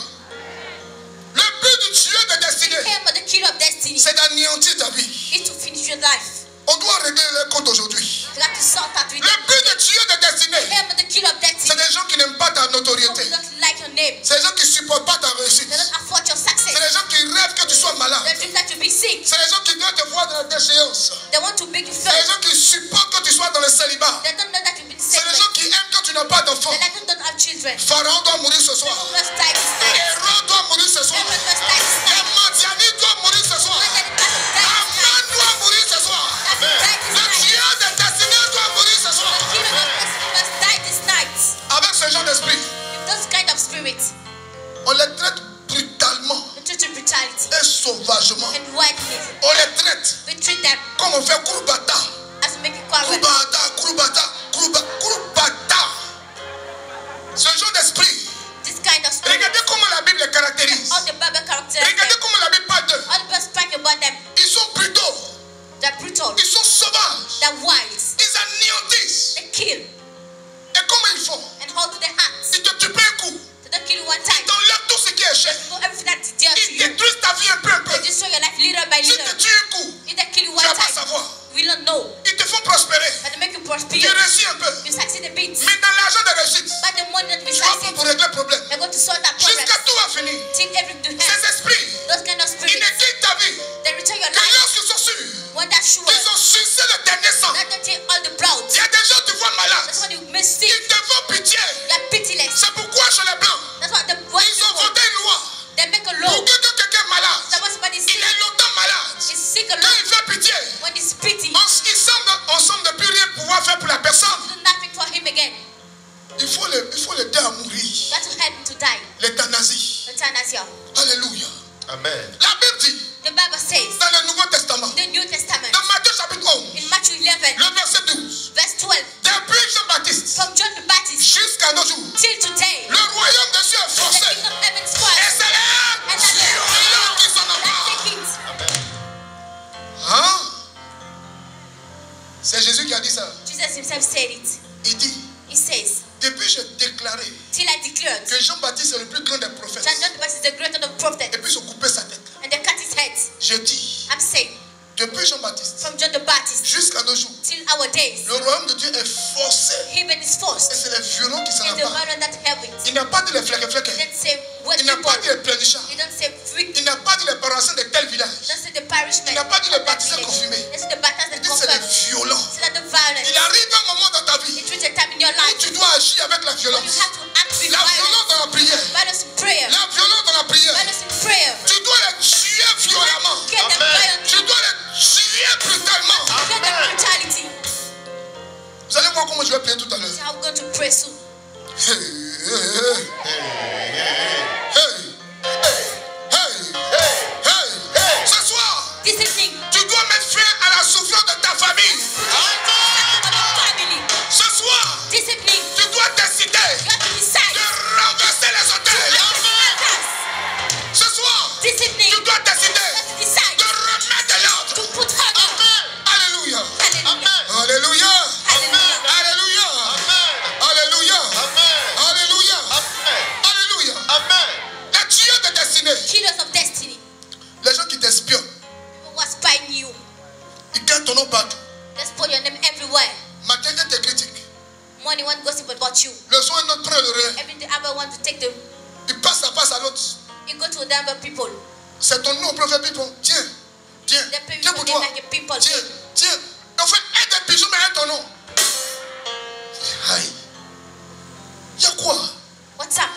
Le but du tueur de The destinée, aim of the killer of destiny c'est d'anéantir ta vie. is to finish your life. On doit régler les comptes aujourd'hui. You have to sort out with Le them. but du tueur de The destinée, aim of the killer of c'est destiny des gens qui n'aiment pas ta is notoriété. people who don't like your name. C'est des gens qui ne supportent pas ta réussite. They don't afford your C'est success. des gens qui rêvent que tu sois malade. They dream that you be sick. C'est des gens qui veulent te voir dans la déchéance. They want to make you C'est fail. des gens qui supportent que tu sois dans le célibat. They don't know that you've been C'est sick. des gens qui aiment quand tu n'as pas d'enfant. They like you don't have children. Pharaon doit mourir ce soir. They must die this night. Héros doit mourir ce soir. They must die this Les night. Madianites doivent mourir ce soir. They must die this Aman night. doit mourir ce soir. They must die this Le night. tueur de destinée doit mourir ce soir. Killer of destiny must die this night. Avec ce genre d'esprit, With those kind of spirits, on les traite brutalement we treat with brutality et sauvagement. and wildness. On les traite We treat them comme on fait Kourbata. as we make it quarrel. Kourbata. Ce genre d'esprit. This kind of spirit. Regardez comment la Bible les caractérise. All the Bible characters. Regardez comment la Bible parle d'eux. All the Bible speak about them. Ils sont brutaux. They're brutal. Ils sont sauvages. They're wild. Ils anéantissent. They kill. Et comment ils font? And how do they act? Ils te tuent un coup. They don't kill you one time. Ils t'enlèvent tout ce qui est cher. They know everything that's dear to Ils you. détruisent ta vie un peu. They destroy your life little by S'ils little. te tuent un coup, If they kill you tu one vas pas time, savoir. we don't know. Ils te font prospérer. But they make you Tu prosper. réussis un peu. You succeed a bit. Mais dans l'argent de réussite, But the money that we tu vas pas succeed, pour régler le problème. they're going to sort that problem. Jusqu'à tout va finir. Till everything to Ces hand. esprits, Those kind of ils spirits, ne quittent ta vie they return your que life. lorsqu'ils sont sûrs When that's sure, qu'ils ont sucé le dernier sang. that don't take all the blood. Il y a des gens qui te voient malade. That's why you may sick. Ils te font pitié. You are pitiless. C'est pourquoi chez les Blancs, That's why the white ils ont people, voté une loi they make a pour law. que quand quelqu'un est malade, That when somebody is il sick, est longtemps malade. is sick Quand alone. il fait pitié, When it's pity, on semble ne plus rien pouvoir faire pour la personne. do nothing for him again. Il faut l'aider à mourir. You have to help him to die. L'euthanasie. Euthanasia. Alléluia. Amen. La Bible dit The Bible says, dans le Nouveau Testament, the New Testament, dans Matthieu chapitre 11, in Matthew 11, le verset 12, verse 12, depuis Jean-Baptiste from John the Baptist jusqu'à nos jours, till today, le royaume des cieux est the forcé. kingdom of heaven Et spoils. c'est les violents qui s'en That's emparent. the kings. Hein? C'est Jésus qui a dit ça. Jesus himself said it. Il dit, He says, depuis j'ai déclaré till I declared, que Jean-Baptiste est le plus grand des prophètes. John the Baptist is the greatest of prophets, Et puis ils ont coupé sa tête. and they cut his head. Je dis, I'm saying, depuis Jean-Baptiste from John the Baptist jusqu'à nos jours, till our days, le royaume de Dieu est forcé. heaven is Et forced. c'est les violents qui s'en And the emparent. violent that have it. Il n'a pas dit les flecs. He didn't say what Il n'a people. pas dit les pleurnichards. He didn't say freak. Il n'a pas dit les paroissiens de tel village. He didn't say the parishmen. Il n'a pas dit les of that baptisés village. confirmés. He didn't say the baptized Il and dit c'est les confirmed. violents. He said the violence. Il arrive un moment dans ta vie It reaches a time in your où life tu dois agir avec la when violence. you have to act with La violence. violence dans la prière. Violence in prayer. La violence dans la prière. Violence in prayer. Tu dois les tuer violemment. Get them Amen. violent. Tu dois les tuer brutalement. Get them brutality. Vous allez voir comment je vais prier tout à l'heure. So I'm going to pray soon. Hey, hey, hey. Ce soir, This evening, tu dois mettre fin à la souffrance de ta famille. of your family. Ce soir, This evening, tu dois décider you have to decide. de renverser les hôtels. Ce soir, This evening, tu dois décider you have to decide de remettre de l'ordre. to put order. Alléluia. Hallelujah. Alléluia. Hallelujah. Alléluia. Alléluia. Amen. Alléluia. take the, Il passe à l'autre. you go to the other people. C'est ton nom, prophète Pipon. Tiens. They pay you Tiens for pour them toi. like a people. Tiens. En fait, aide des pigeons, mais aide ton nom. Aïe. Il y a quoi? What's up?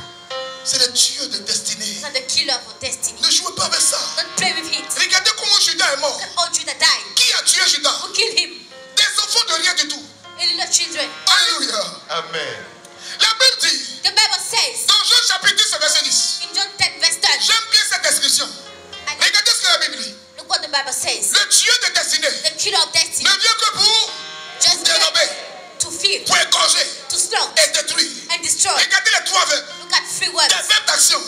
C'est le tueur de destinée. It's not the killer of destiny. Ne jouez pas avec ça. Don't play with it. Regardez comment Judas est mort. Look at all Judah died. Qui a tué Judas? Who killed him? Des enfants de rien du tout. A little children. Alléluia. Amen. La Bible dit, The Bible says dans Jean chapitre 10, verset 10. in John 10 verse 10. J'aime bien cette description. And Regardez ce que la Bible dit. look what the Bible says. Le tueur de destinée The killer of destiny ne vient que pour just dérober, to fear, pour égorger to slaughter, et détruire. and destroy. Regardez les trois verbes. Look at three words. Des verbes d'action.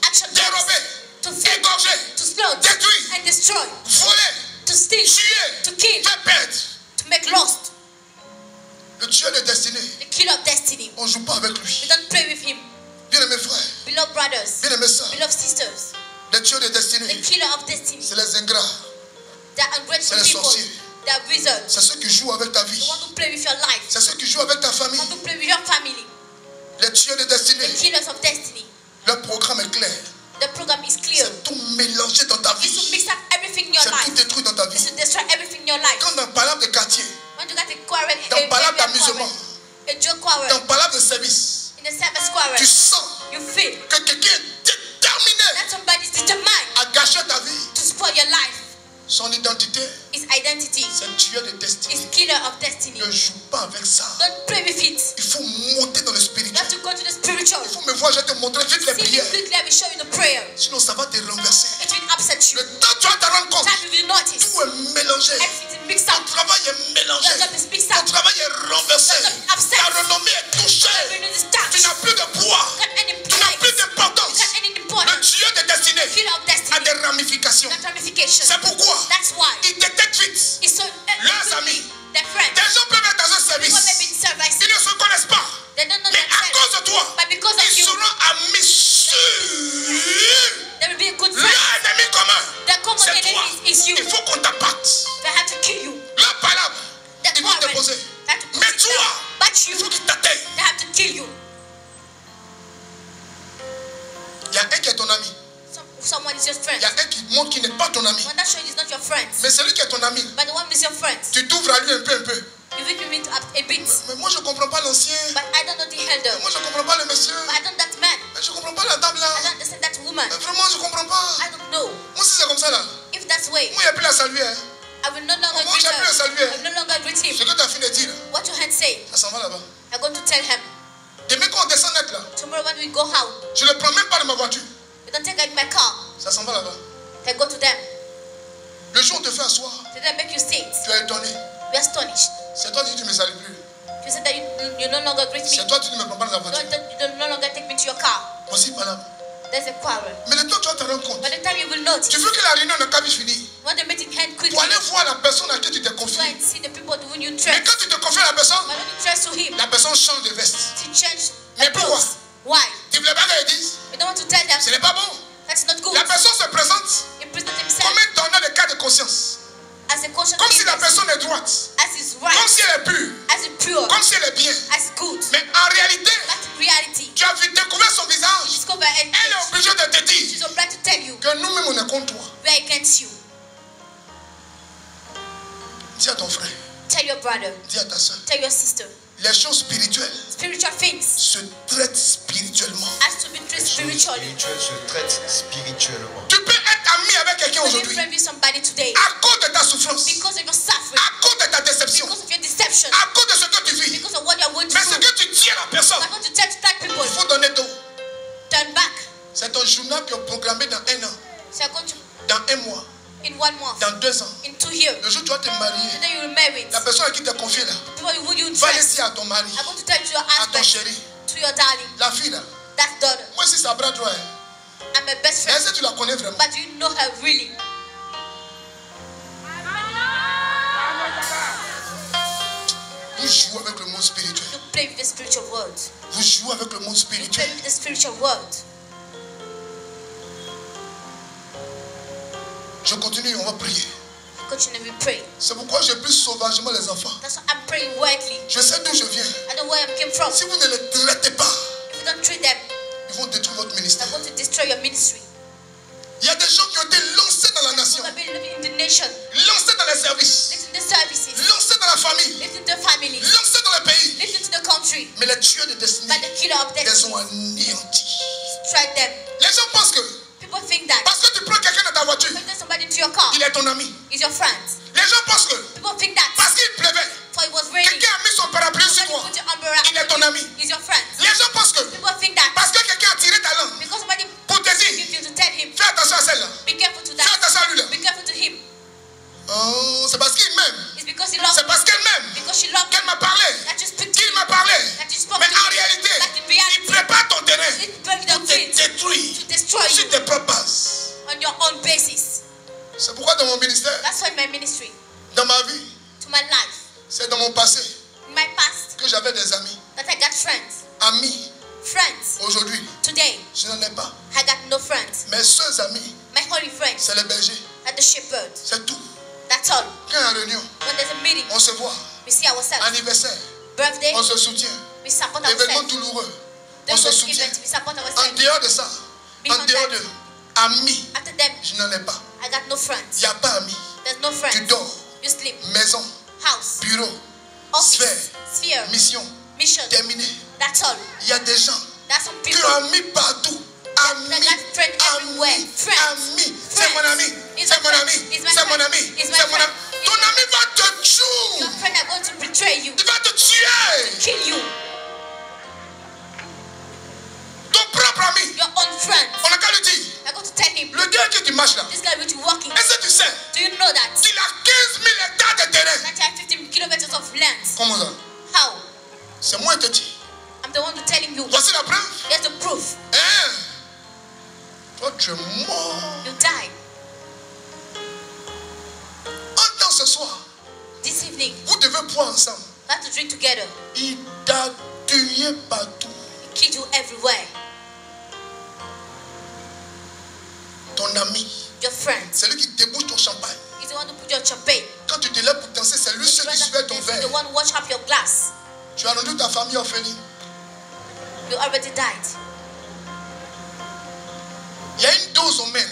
Action verbs. Dérober, To fear, égorger, to slaughter, détruire, and destroy. voler, To steal, tuer, to kill, faire perdre. to make lost. Le tueur de destinée, The killer of destiny. on ne joue pas avec We lui. don't play with him. Bien aimés frères, Beloved brothers, bien aimés sœurs, beloved sisters, le tueur de the destinée, killer of destiny. c'est les ingrats. They are ungrateful C'est les people. sorciers. They are wizards. C'est ceux qui jouent avec ta vie. They want to play with your life. C'est ceux qui jouent avec ta They famille. want to play with your family. Les tueurs de destinée, The killers of destiny. leur programme est clair. The program is clear. C'est tout mélangé dans ta It's to vie. mix up everything in your C'est tout life. détruit dans ta It's vie. to destroy everything in your life. Quand on parle de quartier, When you got a quarrel, dans le parle d'amusement, a joke quarrel, dans le parle de service, in a service quarrel, tu sens you feel que quelqu'un est déterminé that somebody is determined à gâcher ta vie. to spoil your life. Son identité, His identity c'est un tueur de is destinée. killer of destiny. Ne joue pas avec ça. Don't play with it. Il faut monter dans le You spirituel. have to go to the spiritual. Il faut me voir, je vais te montrer vite les See me prières. quickly, I will show you the prayer. Sinon, ça va te renverser. It will upset you. Le temps tu vas te rendre compte, Time you will notice. tout est mélangé. Everything is mixed Ton up. travail est mélangé. Your job is mixed Ton up. travail est renversé. Your job is upset. Ta renommée est touchée. Revenue is Tu touched. n'as plus de poids. You got any Tu n'as plus place. d'importance. You got any Le importance. tueur de destinée Killer of a destiny. des ramifications. That ramification. C'est pourquoi That's why. il détecte vite. It's so Leurs amis. their friends. Des gens peuvent être dans un People may service. be in service. Ils ne se connaissent pas. They don't know Mais à themselves. cause de toi, But because of ils you, seront amis sûrs. there will be a good Leur friend. ennemi commun, The common c'est toi. enemy is you. Il faut qu'on t'abatte. They have to kill you. Leur palabre, The ils vont te quarrel. poser. They have to put Mais it toi, down. But il you, faut qu'ils t'atteignent. they have to kill you. Il y a un qui est ton ami. Someone is your friend. Il y a un qui montre qu'il n'est pas ton ami. One that shows you is not your friend. Mais celui qui est ton ami, But the one is your friend. tu t'ouvres à lui un peu. You will be into a bit. Mais moi, je ne comprends pas l'ancien. But I don't know the elder. Moi, je ne comprends pas le monsieur. But I don't know that man. Mais je ne comprends pas la dame là. I don't understand that woman. Mais vraiment, je ne comprends pas. I don't know. Moi, si c'est comme ça là, If that's way, moi, il n'y a plus à saluer. Hein. I will no longer Moi, greet j'ai plus à her. saluer. I will no longer greet Ce him. que tu as fini de dire, What your hand say? ça s'en va là-bas. I'm going to tell him. Demain, quand on descend net là, Tomorrow when we go out, je ne le prends même pas de ma voiture. we don't take out my car. Ça s'en va là-bas. I go to them. Le jour où on te fait asseoir, So they make you sit. tu es étonné. We are astonished. C'est toi qui dis tu ne me salues plus. You said that you no longer greet me. C'est toi qui ne me prends pas dans la voiture. You don't no longer take me to your car. Voici par là. There's a quarrel. Mais le temps tu vas te rendre compte. By the time you will notice, Tu veux que la réunion n'a qu'à finir. when the meeting end quickly, Pour aller voir la personne à qui tu te go confies. and see the people whom you Mais trust. quand tu te confies à la personne, But when you trust to him, la personne change de veste. to change Mais the pourquoi? clothes. Why? Tu ne voulais pas qu'elle dise, We don't want to tell them ce n'est pas bon. that's not good. La personne se présente He presents comme himself un donneur de cas de conscience. as a conscious Comme si la witness, personne est droite. as is right, Comme si elle est pure. as is pure, Comme si elle est bien. as good. Mais en réalité, But in reality, tu as vu découvert son you visage. discover Elle est and obligée de te she's dire obliged to tell you que nous-mêmes on est contre toi. we're against you. Dis à ton frère, Tell your brother, dis à ta soeur. tell your sister. Les choses spirituelles Spiritual things se traitent spirituellement. has to be treated spiritually. Spirituel se traite spirituellement. Tu peux être ami avec quelqu'un You can be aujourd'hui friends with somebody today à cause de ta souffrance, because of your suffering, à cause de ta déception, because of your deception, à cause de ce que tu vis. because of what you're going Mais ce through. que tu dis à la personne, I'm going to tell to that people, il faut donner dos. turn back. C'est ton journal qui est programmé dans 1 an, So you're going to, dans 1 mois, in 1 month, dans 2 ans. in 2 years, Le jour où tu vas te marier, and then you will marry. la personne à qui tu as confié là, People who you va trust, laisser à ton mari, I'm going to tell to your à ton husband, chéri, to your darling, la fille là. that daughter. Moi si ça bras droit, hein. I'm my best friend, Est-ce que tu la connais vraiment? but do you know her really? Vous jouez avec le monde spirituel. You play with the spiritual world. Vous jouez avec le monde You play spirituel. with the spiritual world. Je continue, on va prier. Continue, we pray. C'est pourquoi je prie sauvagement les enfants. That's why I'm praying widely. Je sais d'où je viens. I know where I came from. Si vous ne les traitez pas, If you don't treat them ils vont détruire votre They're ministère. going to destroy your ministry. Il y a des gens qui ont été lancés dans la nation, People have been living in the nation, lancés dans les services, living in the services, lancés dans la famille, living in the family, lancés dans le pays. living in the country. Mais les tueurs de destinée, But the killer of ils les destiny ont anéantis. strike them. Les gens pensent que People think that parce que tu prends quelqu'un dans ta voiture, when there's somebody into your car, il est ton ami. is your friend. Les gens pensent que People think that parce qu'il pleuvait, for it was raining, quelqu'un a mis son parapluie sur somebody toi, put your umbrella il est ton ami. is your friend. Les gens pensent que People think that parce que quelqu'un a tiré ta langue because somebody pour te dire, gives you to tell him, fais attention à celle-là, be careful to fais that, attention à lui-là. be careful to him. Oh, c'est parce qu'il m'aime. It's because he loves C'est you, parce qu'elle m'aime because she loves qu'elle you, m'a parlé, that you speak to qu'il him, m'a parlé. that you spoke Mais to en him, réalité, that in il reality, prépare ton terrain it's preparing pour the te field détruire to destroy sur you tes propres bases. on your own basis. C'est pourquoi dans mon ministère, That's why in my ministry, dans ma vie, to my life, c'est dans mon passé in my past, que j'avais des amis. that I got friends. Amis, Friends. aujourd'hui, Today, je n'en ai pas. I got no friends. Mes seuls amis, My only friends c'est les bergers. are the shepherds. C'est tout. That's all. Quand il y a une réunion, When there's a meeting, on se voit. we see ourselves. Anniversaire, Birthday, on se soutient. we support Événement ourselves. douloureux, on There's se an soutient. event, we support En ourselves. dehors de ça, en dehors de amis, After them, je n'en ai pas. I got no Il friends. n'y a pas amis. There's no Tu friends. dors, You sleep. maison, House, bureau, office, sphère, sphere, mission, mission. terminé. That's all. Il y a des gens That's some qui people ont amis partout. Amis, that got friends everywhere. amis, Friends. amis. C'est mon ami, He's c'est my mon friend. ami, He's my c'est mon friend. ami, He's my c'est mon friend. ami. Ton ami va te tuer. Your friend are going to betray you, Il va te tuer. kill you. Ton propre ami. Your own friend. On a qu'à lui dire. They're going to tell him, Le gars que tu marches là, this guy which you walking. est-ce que tu sais Do you know that? qu'il a 15 000 hectares de terrain? That I have 15 kilometers of land. Comment ça? How? C'est moi qui te dis. I'm the one to telling you. Voici la preuve. Here's the proof. Hein? Toi, tu es mort. You die. Entends ce soir. This evening, Vous devez boire ensemble. we have to drink together. Il t'a tué partout. He killed you everywhere. Ton ami, Your friend c'est lui qui débouche ton champagne. is the one who put your champagne. Quand tu te lèves pour danser, c'est lui He's seul qui soulève ton the verre. one who wash up your glass. Tu as rendu ta famille orpheline. You already died. Il y a une dose au main.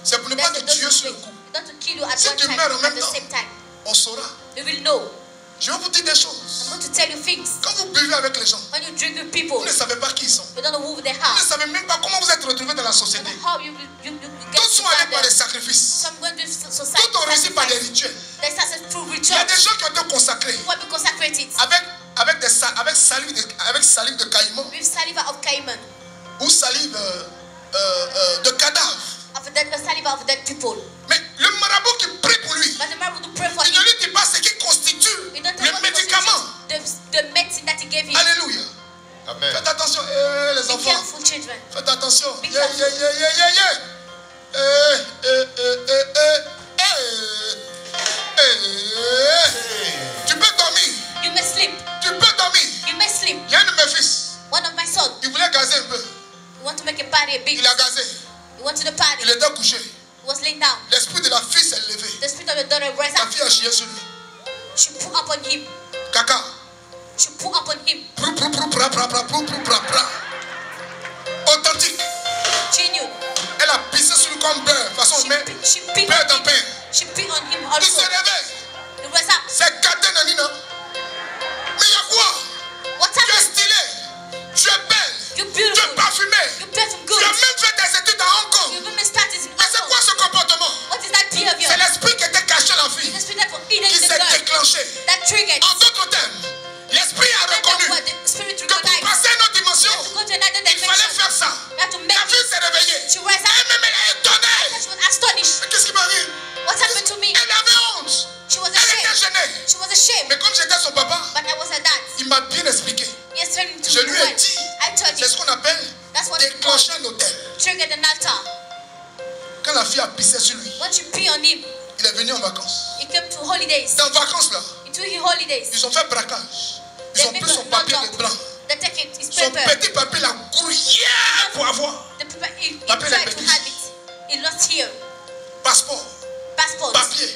C'est pour ne pas There's te a tuer dose sur le to coup. not to kill you at Si one tu time, meurs en at même the temps, same time. on saura. You will know. Je vais vous dire des I'm choses. going to tell you things. Quand vous buvez avec les gens, When you drink with people, vous ne savez pas qui ils sont. you don't know who they Vous are. ne savez même pas comment vous êtes retrouvés dans la société. How you get Tous sont allés par des together. sacrifices. Some going to society. Tous ont réussi par des sacrifice. rituels. They started through Il y a rituals. des gens qui ont été consacrés Who have been consecrated avec salive de caïman with saliva of Cayman, ou salive de cadavre. of the saliva of dead people. Mais le marabout qui prie pour lui, But the man to pray for il him. ne lui dit pas ce qui constitue He don't tell le what médicament. the medicine that he gave him. Alléluia. Amen. Faites attention, les Be enfants. careful, children. Faites attention. Be Yeah, careful. yeah, yeah, yeah, yeah, yeah. Tu peux dormir. You may sleep. Tu peux dormir. You may sleep. Il y a un de mes fils. One of my sons, Il voulait gazer un peu. you want to make a party a bit. Il a gazé. You went to the party. Il était couché. He was laying down. L'esprit de la fille s'est levé. The spirit of the daughter rose La up. fille a chié sur lui. She put up on him. Caca. She put up on him. Prou, prou, prou, pra, pra, pra, prou, prou, pra, pra. Authentique. Genuine. Elle a pissé sur lui comme beurre. De toute façon, on met She beat beurre on dans him. pain. She beat on him Il also. se réveille. He rose up. C'est gâté, Nanina. Mais il y a quoi? What Tu es happened? stylé. Tu es belle. You're Tu es beautiful. parfumé. You perfume Tu good. as même fait des études à Hong Kong. You even started in Mais c'est quoi ce comportement? What is that behavior? C'est l'esprit qui était caché à la The fille. spirit that was hidden Qui in the s'est girl. déclenché. That triggered. En d'autres termes, l'esprit a reconnu What the spirit que pour recognized. passer une autre dimension, To go to another il fallait dimension. faire ça. You have to make La it. fille s'est réveillée. She rose up. Elle-même, elle est étonnée. She was astonished. Mais qu'est-ce qui m'arrive? What happened to me? Elle avait honte. She was Elle était ashamed. gênée. She was ashamed. Mais comme j'étais son papa, But I was her dad. il m'a bien expliqué. He explained to Je me lui ai well. dit, I told c'est you. ce qu'on appelle That's what it's déclencher called. un hôtel. Triggered an altar. Quand la fille a pissé sur lui, Once you pee on him, il est venu en vacances. he came to holidays. Dans vacances là, Into his holidays. ils ont fait braquage. Ils They ont make pris son a papier knock de blanc. They take it, his Son paper. petit papier, la gruyère pour avoir. The paper, he Papier tried les to petits. have it. He lost here. Passeport, Passports. papier,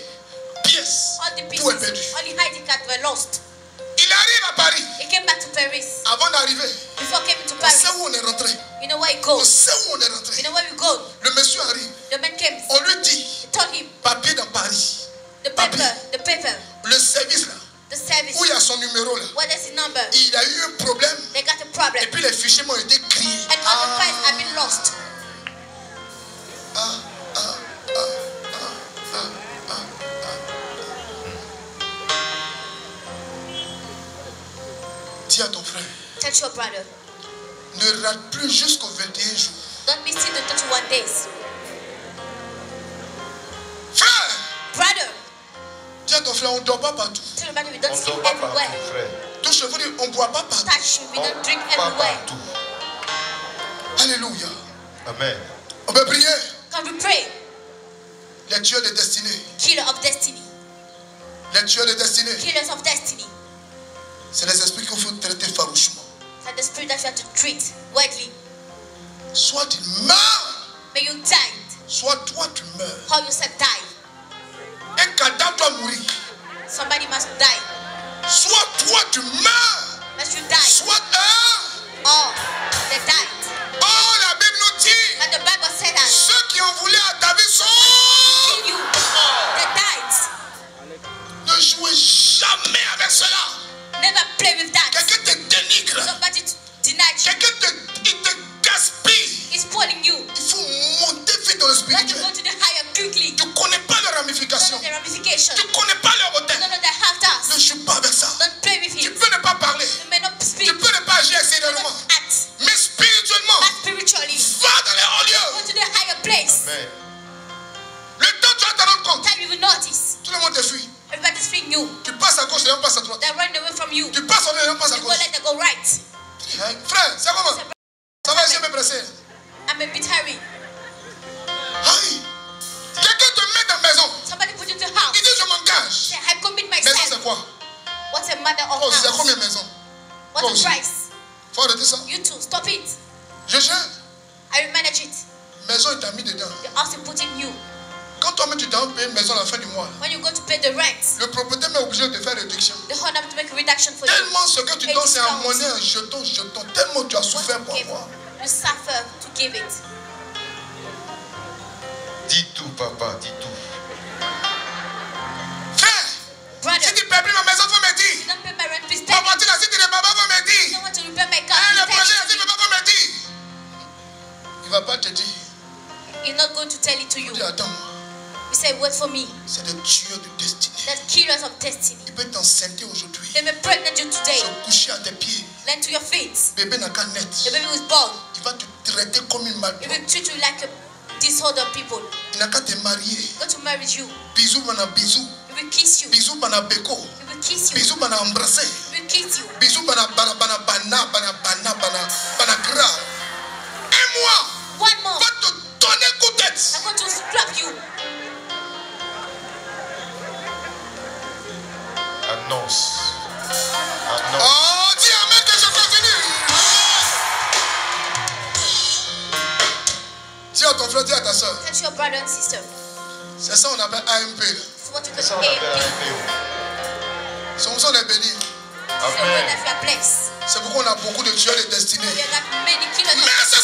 pièces. All the Tout est pieces. perdu. All the ID cards were lost. Il arrive à Paris. He came back to Paris. Avant d'arriver, Before coming to on Paris, sait où on est rentré. you he On goes. sait où on est You rentré. know where we go? Le monsieur arrive. The man came. On lui dit, He told him papier dans Paris. the paper, Le service là, the service. où il y a son numéro là. What is the number? Il a eu un problème. They got a problem. Et puis les fichiers m'ont été criés. And all the files have been lost. Dis à ton frère, Tell your brother. ne rate plus jusqu'aux 21 jours. Don't miss it the 21 days. Frère, Brother, dis à ton frère, on ne dort pas partout. tell your brother we On don't ne sleep dort pas everywhere. partout, frère. Touche, vous dire, on ne boit pas partout. Touch you, we On don't drink ne boit everywhere. partout. Alléluia. Amen. On peut prier. Can we pray? Les tueurs de destinée. Killer of destiny. Les tueurs de destinée. Killers of destiny. C'est les esprits qu'il faut traiter farouchement. That the spirit that you have to treat widely. Soit tu meurs, May you die. soit toi tu meurs. How you said die. Un cadavre doit mourir. Somebody must die. Soit toi tu meurs, Must you die. soit eux. Or they died. Oh, la Bible nous dit, And the Bible said that ceux qui ont voulu à ta vie sont... you, they died. Ne jouez jamais avec cela. Never play with that. Quelqu'un te dénigre. Somebody denied you. Quelqu'un te gaspille. Is pulling you. Il faut monter vite dans le You have to spirituel. go to the higher quickly. Tu ne connais pas les Don't ramifications. know the ramification. Tu ne connais pas les Don't hôtels. know the half Ne joue pas avec ça. Don't play with Tu it. peux ne pas parler. You may not speak. Tu peux ne pas agir You may extérieurement. not act. Mais spirituellement, But spiritually, va dans les hauts lieux. go to the higher place. Amen. Le temps tu vas t'en rendre compte. Time you will notice. Tout le monde te fuit. Everybody's seeing you. Tu passes à gauche, les gens passent à droite. They're running away from you. Tu passes à droite, les gens passent à You go gauche. let them go right. Hein? Frère, c'est comment? Ça va, je vais me presser. I'm a bit hurry. Aïe. Quelqu'un te met dans la maison. Somebody put you to house. Il dit je m'engage. Say, I commit Maison c'est myself. quoi? What's a matter of Oh, c'est house? combien de maisons? What's aussi. the price? Faut arrêter ça. You too, stop it. Je gère. I will manage it. Maison, il t'a mis dedans. The house is putting you. Quand toi-même tu dois payer une maison à la fin du mois, When you go to pay the rent, le propriétaire est obligé de te faire réduction. the owner have to make a reduction for you. Tellement ce que tu Et donnes, c'est en discount. monnaie, en jeton. Tellement tu as What souffert you pour give, avoir. you suffer to give it. Dis tout, papa, dis tout. Frère, Brother, si tu ne payes plus ma maison, faut me dire. you don't pay my rent, please pay Papa, me. tu l'as, si tu ne payes pas, faut me You dire. don't want to repair my car, Hein, le please projet, tell si tu ne me. payes pas, faut me dire. Il ne va pas te dire. He's not going to tell it to Il you. dit, attends-moi. He said, wait for me. C'est des tueurs de destinée. That killers of destiny. Il peut t'enceinte aujourd'hui. They may pregnant you today. Se coucher à tes pieds. Land to your feet. Bébé n'a qu'à net. The baby was born. Il va te traiter comme une He malade. will treat you like a disorder people. Il n'a qu'à te marier. Go to marry you. Bisous, bana bisous. He will kiss you. Bisous, bana beko. He will kiss you. Bisous, bana embrasser. He will kiss you. Bisous, bana gra. Un mois, 1 month. va te donner un coup de tête. I'm going to slap you. Annonce. Annonce. Oh, dis amen que je continue. Dis à ton frère, dis à ta soeur. Tell your brother and sister. C'est ça qu'on appelle AMP. là. It's what you C'est ça call on appelle AMP. un PO. Samson est béni. So when Amen. that's your place. C'est pourquoi on a beaucoup de tueurs de destinée. There are not many killers. Mais ce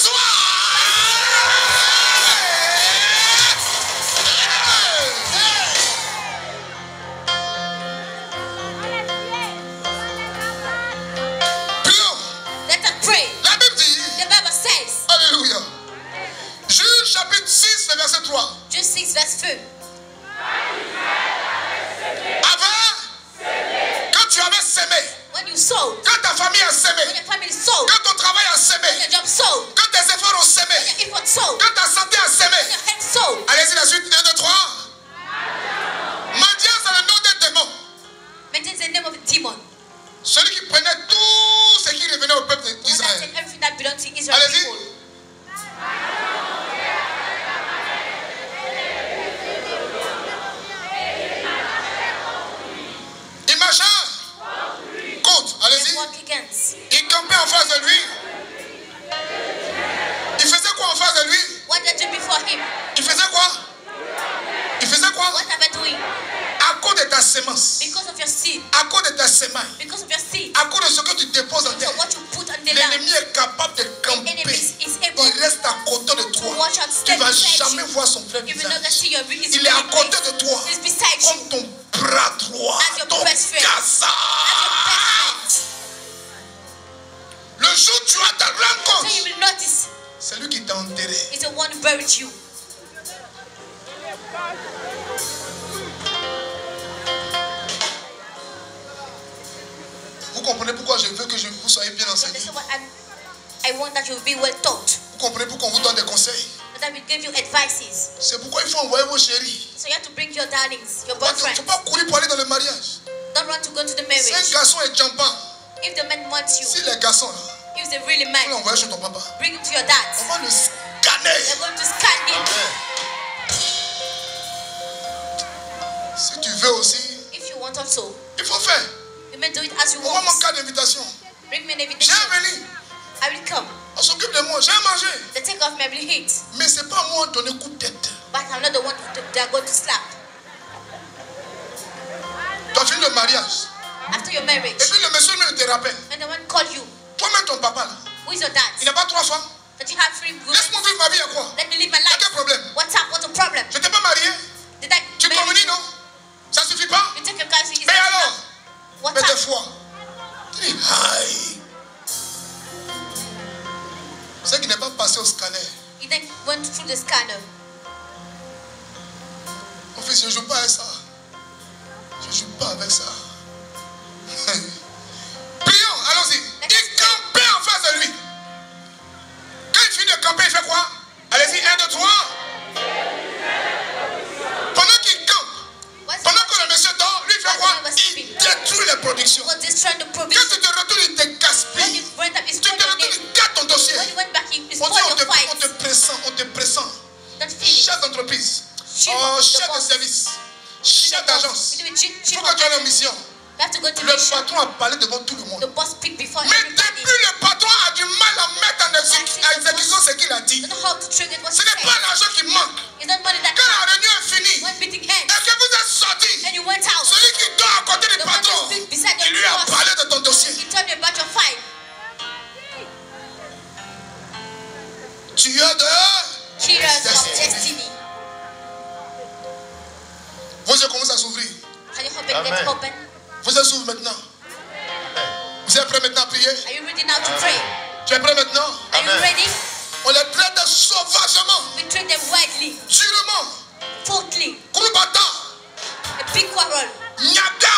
prions. Let us pray. La Bible dit, The Bible says, alléluia. Juge chapitre 6, le verset 3. Jude 6 verse 2. Avant, quand tu avais sémé, When you sowed, quand ta famille a when sémé, your family sowed, quand ton travail a when sémé, your job sowed, quand tes efforts ont when sémé, your effort sowed, quand ta santé a when sémé. your head sowed. Allez-y, la suite, 1, 2, 3. Mendiant, c'est le nom d'un démon. Maintain the name of a demon. Celui qui prenait tout ce qui revenait au peuple The one that d'Israël. take everything that belongs to Israel Allez-y. people. Il marcha contre. They Allez-y. walk against. Il campait en face de lui. Il faisait quoi en face de lui? What they do before him? Il faisait quoi? Il faisait quoi? What are they doing? À cause de ta sémence, Because of your seed. à cause de ta semaille, Because of your seed. à cause de ce que tu déposes en terre, So what you put on the land, l'ennemi est capable de the enemy camper. is able Il child tu stand vas beside jamais you. voir son vrai You will not visage. see his Il est à real côté face. de toi, He's beside you. comme ton bras droit, As your ton best friend. casa. As your best friend. Le jour où tu vas te rendre So compte, you will notice c'est lui qui t'a enterré. it's the one who buried you. Vous comprenez pourquoi je veux que vous soyez bien So enseigné? this is what I want that you will be well taught. Vous comprenez pourquoi on vous donne des conseils? That we give you advices. C'est pourquoi il faut envoyer vos chéris. So you have to bring your darlings, your Il ne boyfriends. faut pas courir pour aller dans le mariage. Don't run to go to the Si un marriage. garçon est jampant, If the man wants you, si les garçons là, if they really il faut man, l'envoyer chez ton papa. bring him to your On dad. va le scanner. They're going to scan him. Si tu veux aussi, If you want also, il faut faire. you may do it as you On va mon want. cas d'invitation. Bring me an J'ai invitation. venu. I will come. On s'occupe de moi. J'ai mangé. They take off me, I will eat. Mais c'est pas moi donner coup de tête. But I'm not the one they are going to slap. Tu as fini le mariage. After your marriage, Et puis le monsieur même te rappelle. when the one call you, Toi-même ton papa là. who is your Il dad? n'a pas 3 femmes. That you have 3 women. Laisse-moi vivre ma vie à quoi? Let me live my Il y a life. quel problème? What's up? What's the problem? Je t'ai pas marié. Did I Tu marry communies, you? non? Ça suffit pas? You take your guys to his Mais alors? What's Mais des up? fois. Tu dis, aïe. C'est qui n'est pas passé au scanner. He then went through the scanner. Mon fils, je ne joue pas avec ça. Je ne joue pas avec ça. Prions, allons-y. Il campait en face de lui. Quand il finit de camper, il fait quoi? Allez-y, 1, 2, 3. Pendant qu'il campe, pendant que le monsieur dort, lui il fait quoi? Il détruit les productions. He was destroying the Quand provision. tu te retournes, il te When gaspille. you went up, he Tu te spoiled your retournes, name. il gâte ton dossier. When you went back, he On dit, spoiled on your te fight. pressant, on te pressant. Don't feel it. Chef d'entreprise, Chief oh, of the chef de boss. service, chef d'agence. You do it, chief Il faut of- que tu ailles en mission. You have to go to Le mission. patron a parlé devant tout le monde. The boss speak before Mais everybody. depuis, le patron a du mal à mettre en exécution ce qu'il a dit. You don't know how to trigger what Ce he n'est pas said. l'argent qui manque. It's not money that Quand la réunion est finie when meeting et ends que vous êtes sortis, and you went out, celui qui dort à côté du the one patron, who speak beside il lui your a boss, parlé de ton dossier. he told you about your fight. Tueur de... Cheaters of Destiny. destiny. Vos yeux commencent à s'ouvrir. Can you open Amen. get open? Vos yeux s'ouvrent maintenant. Vous êtes prêts maintenant à prier? Are you ready now to pray? Tu es prêt maintenant? Are you Amen. ready? On les traite sauvagement, We treat them widely, durement, fourthly, combattant, a big quarrel. nyaga,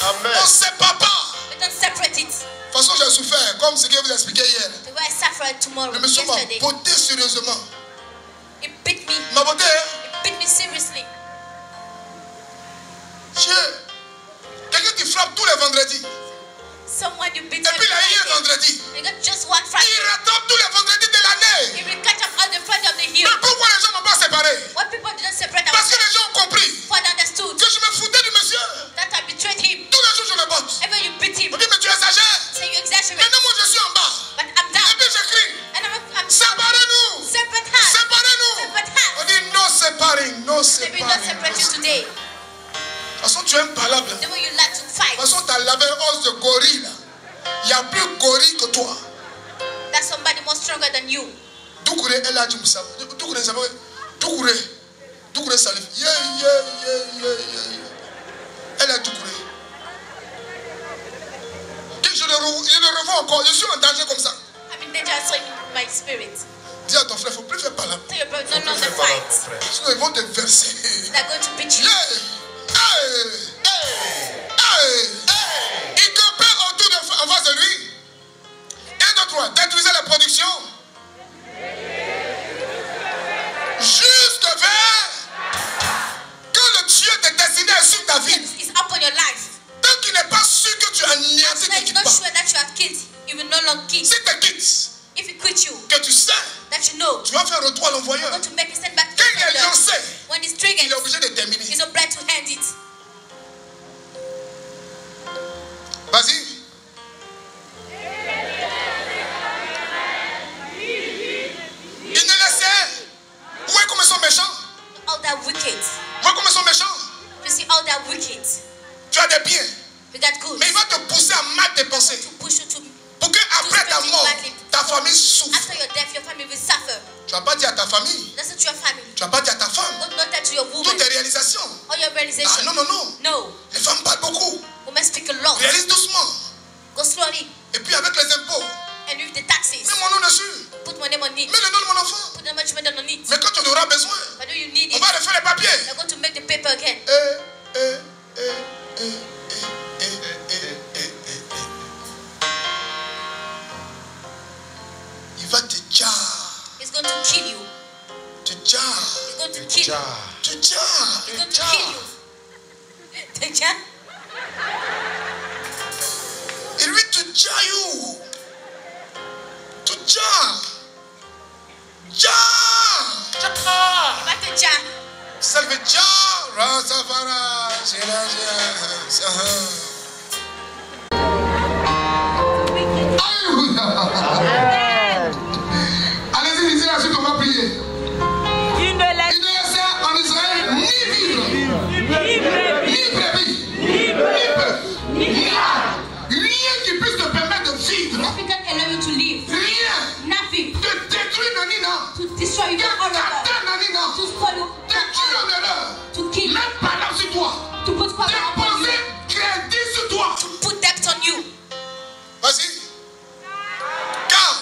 Amen. on ne sépare pas. We don't separate it. De toute façon, j'ai souffert, comme ce que je vous ai expliqué hier. The way I suffered tomorrow, Le monsieur m'a yesterday, botté sérieusement. he beat me. Il m'a botté, hein? He beat me seriously. Quelqu'un qui frappe tous les vendredis. Someone you beat Et puis every là, hier, Friday. vendredi. You got just one Il Friday. rattrape tous les vendredis de l'année. He will catch up all the Friday of the year. Mais pourquoi les gens n'ont pas séparé? What people didn't separate Parce que ourselves, les gens ont compris for they understood que je me foutais du monsieur. that I betrayed him. Tous les jours, je le botte. Ever you beat him, On dit, mais tu exagères. say you exaggerate. Maintenant, moi, je suis en bas. But I'm Et down. puis, j'écris, And I'm séparez-nous. separate hands. Séparez-nous. Separate On hands. dit, no separing, no They will not separing. separate you today. De toute façon, tu es impalable. The way you like to De fight. toute façon, tu as lavé un os de gorille. Là. Il y a plus gorille que toi. That's somebody more stronger than you. Doukouré, elle a dit Moussa. Doukouré, ça va. Doukouré. Doukouré Salif. Yeah, yeah, yeah, yeah, yeah. Elle a Doukouré. Je le revois encore. Je suis en danger comme ça. I'm in danger, so in my spirit. Dis à ton frère, il ne faut plus faire par là. Tell your brother, no Fais longer pas là, mon fight. frère. Sinon, ils vont te verser. They're going to beat you. Yeah. Hey. Hey. Il campait autour en face de lui. 1, 2, 3. Détruisez la production. Jusque vers quand le Dieu de destiné est sur ta vie. It's upon your life. Tant qu'il n'est pas sûr que tu as niaisé, As tu long as ne you're quittes not pas. sure that you are killed, you will no longer kill. Si tu quittes, If he quit you, que tu sais, that you know, tu vas faire retour à l'envoyeur. going to make it send back to Quand the il est sender. lancé, When it's il triggered, est obligé de terminer. he's obliged to hand it. Vas-y. Il ne laissait. Vous voyez comme ils sont méchants? All that wicked. Vous voyez comme ils sont méchants? You see all that wicked. Tu as des biens, You got good. mais il va te pousser à mal dépenser. To push you to Pour que après ta mort, ta famille souffre. after your death, your family will suffer. Tu vas pas dire à ta famille. That's not your family. Tu vas pas dire à ta femme Don't not that to your woman. toutes tes réalisations. Or your realization. Ah non, non, non. No. Les femmes parlent beaucoup. Women speak a lot. Réalise doucement. Go slowly. Et puis avec les impôts, And with the taxes. mets mon nom dessus. Put my name on it. Mets le nom de mon enfant. Put the management on it. Mais quand tu en auras besoin, But do you need on it? va refaire les papiers. You're going to make the paper again. Il va te jar. He's going to kill you. Te jar. He's going to kill you. Te jar. He's going to kill you. Teacher? Et lui te jar you. Te jar. Jar. About the jar. Salve jar. Rasafara. Alléluia. Allez-y, lisez la suite, on va prier. Il ne laissait en Israël ni vivre, ni brebis, ni bœuf, ni âne. Rien qui puisse te permettre de vivre. Africa can allow you to live. Rien. Nothing. De détruire Nanina. To destroy you. De capter Nanina. To spoil you. De tuer en erreur. To kill. Même par là sur toi. To put power upon you. Déposer crédit sur toi. To put debt on you. Vas-y. Car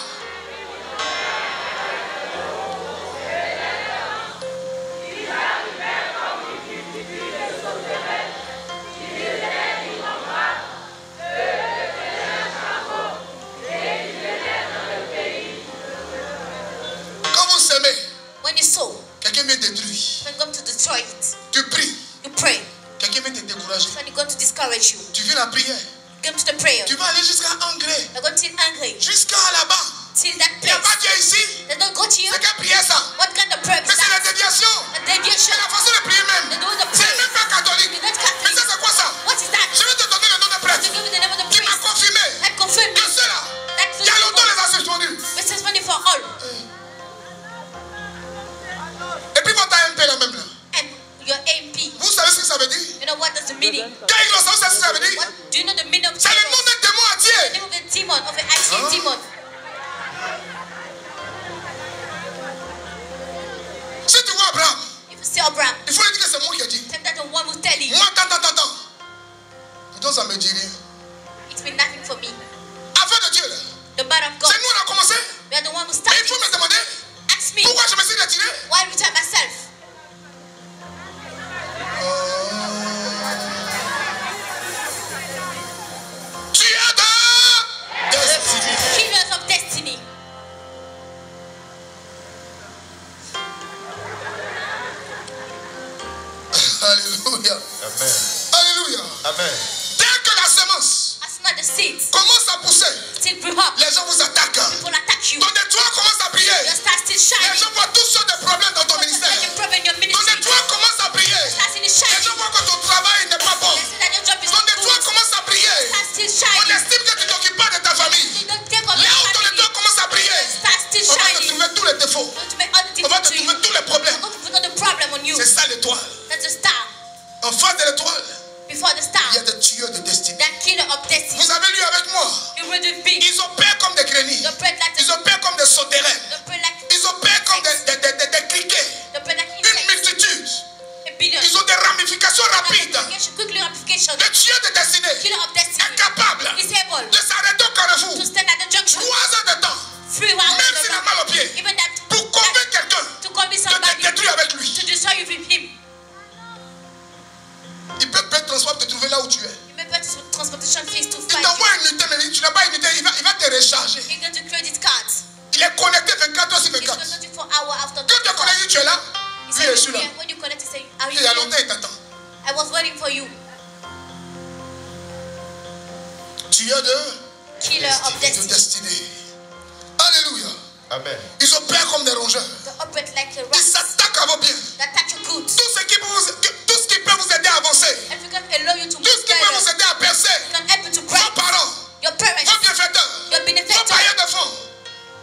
quand vous s'aimez, When you sow, quelqu'un vient détruire. when you come to destroy it, Tu pries, you pray. quelqu'un vient te décourager. When you go to discourage you, Tu viens à la prière. come to the prayer. Tu vas aller jusqu'à Angré, You're going to angry. jusqu'à là-bas. Till that Il n'y a place. pas Dieu ici. They don't go to you. C'est quelle prière ça? What kind of prayer Mais is c'est la that? déviation. A deviation. C'est la façon de prier même. They do the C'est prayer. même pas catholique. You're not Mais ça Catholic. c'est quoi ça? What is that? Je vais te donner le nom de To prêtre give you the name of the qui m'a priest. confirmé That confirmed que me. cela, That's il y a longtemps les a suspendu. Mrs. Money for all. Et puis votre AMP là même là. And your MP. Vous savez ce que ça veut dire? You know what is the meaning? Quand ils le savent, vous savez ce que ça veut dire? What do you know the meaning of C'est le nom demons? d'un démon The entier. name of a demon, of an actual demon. Si tu vois Abraham, If you see Abraham, il faut lui dire que c'est moi qui ai dit. tell that the one who tell you, Moi, attends. Pourtant, ça me dit rien. it's been nothing for me. Affaire de Dieu là. The man of God. C'est nous on a commencé. We are the one who Mais il started. faut me demander Ask me pourquoi je me suis retiré. why return myself. Tu es de destinée. Killers of destiny. Alléluia. Amen. Alléluia. Amen. Dès que la semence As soon as the seeds commence à pousser, still grew up, les gens vous attaquent. people attack you. Ton étoile commence à briller. Your star still Les shining. gens voient toutes sortes de problèmes dans ton ministère. There's a problem in your Ton ministry. étoile commence à briller. Star still Les shining. gens voient que ton travail n'est pas bon. They say that your job is Ton not étoile good. commence à briller. Star still On shining. estime que tu ne t'occupes pas de ta famille. You don't take up Là your où ton family. étoile commence à briller, Star still on va te shining. trouver tous les défauts. Going to make all the On va difference te to you. trouver tous les problèmes. Going to put all the problem on you. C'est ça l'étoile. That's the star. En face de l'étoile, Before the star, il y a des tueurs de destinée. that killer of destiny. Vous avez lu avec moi. You read with me. Ils opèrent comme des grenilles. You pray like Ils opèrent comme des sauterelles. you pray like Ils opèrent comme des criquets. you pray like Une insects. multitude. A billion. Ils ont des ramifications rapides. Ramification, quickly ramification. Des tueurs de destinée. Killer of destiny. Incapables Is able de s'arrêter au carrefour. to stand at the junction. 3 heures de temps. 3 rounds. Même s'il a mal aux pieds. Even that. Pour convaincre quelqu'un To convince de te somebody détruire avec lui. to destroy you with him. Il peut peut-être transformer, te trouver là où tu es. You may put transportation fees to Il find t'envoie you. une unité, mais tu n'as pas une unité. Il va te recharger. You get the credit cards. Il est connecté 24 heures sur It's 24. 24 hours after Quand tu es 24. connecté, tu es là. He Lui said, est sur là. "Yeah, when you connect, he said, are you Il y a here? longtemps, il t'attend. I was waiting for you." Tueur de Killer of destiny. destinée. Alléluia. Amen. Ils opèrent comme des rongeurs. They operate like a Ils rat. s'attaquent à vos biens. They attack your goods. Tout ce qui peut vous aider à avancer. If you can allow you to Tout move ce qui peut vous further, aider à percer. you can help you to Vos break. parents, Your parents, vos bienfaiteurs, your vos benefactor, bailleurs de fonds,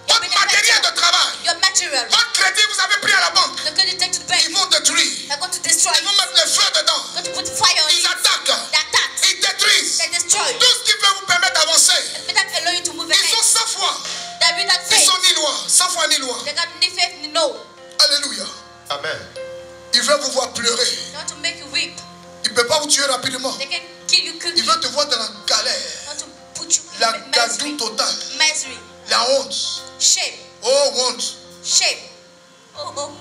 your votre matériel de travail, your material, votre crédit vous avez pris à la banque. the good you take to the Ils bank, vont détruire. they're going to destroy Ils you. vont mettre le feu dedans. Going to put fire on Ils you. attaquent. They attack. Ils détruisent. They destroy. Tout ce qui peut vous permettre d'avancer. May that allow you to move Ils sont ahead. 100 fois. They read that Ils faith. sont ni loin. 100 fois ni loin. They got ni faith, ni no. Amen. Il veut vous voir pleurer. They want to make you weep. Il ne peut pas vous tuer rapidement. They can kill you Il quickly. veut te voir dans la galère. They want to put you La in gadoue misery. totale. Misery. La honte. Shame. Oh, honte. Shame. Oh.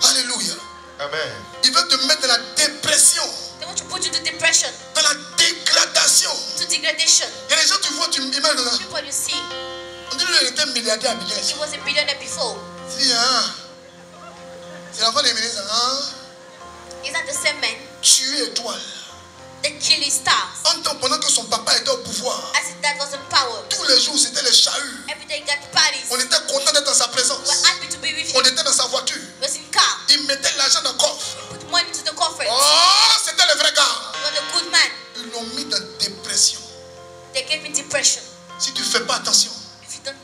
Alléluia. Amen. Il veut te mettre dans la dépression. They want to put you to depression, Dans la dégradation. to degradation. Il y a des gens, tu vois, tu imagines. People you see, On dirait qu'il était milliardaire à Abidjan. he was a billionaire before. Si, hein. C'est l'enfant des ministres, hein. Is that the same man? Tuer étoile. They kill his stars. En temps, pendant que son papa était au pouvoir, As if that was in power. tous les jours, c'était les chahuts. Every day he got parties. On était content d'être dans sa présence. We're happy to be with On him. était dans sa voiture. He was in car. Il mettait l'argent dans le coffre. Put money to the coffers. Oh, c'était le vrai gars. He was a good man. Ils l'ont mis dans dépression. They gave him depression. Si tu ne fais pas attention, If you don't,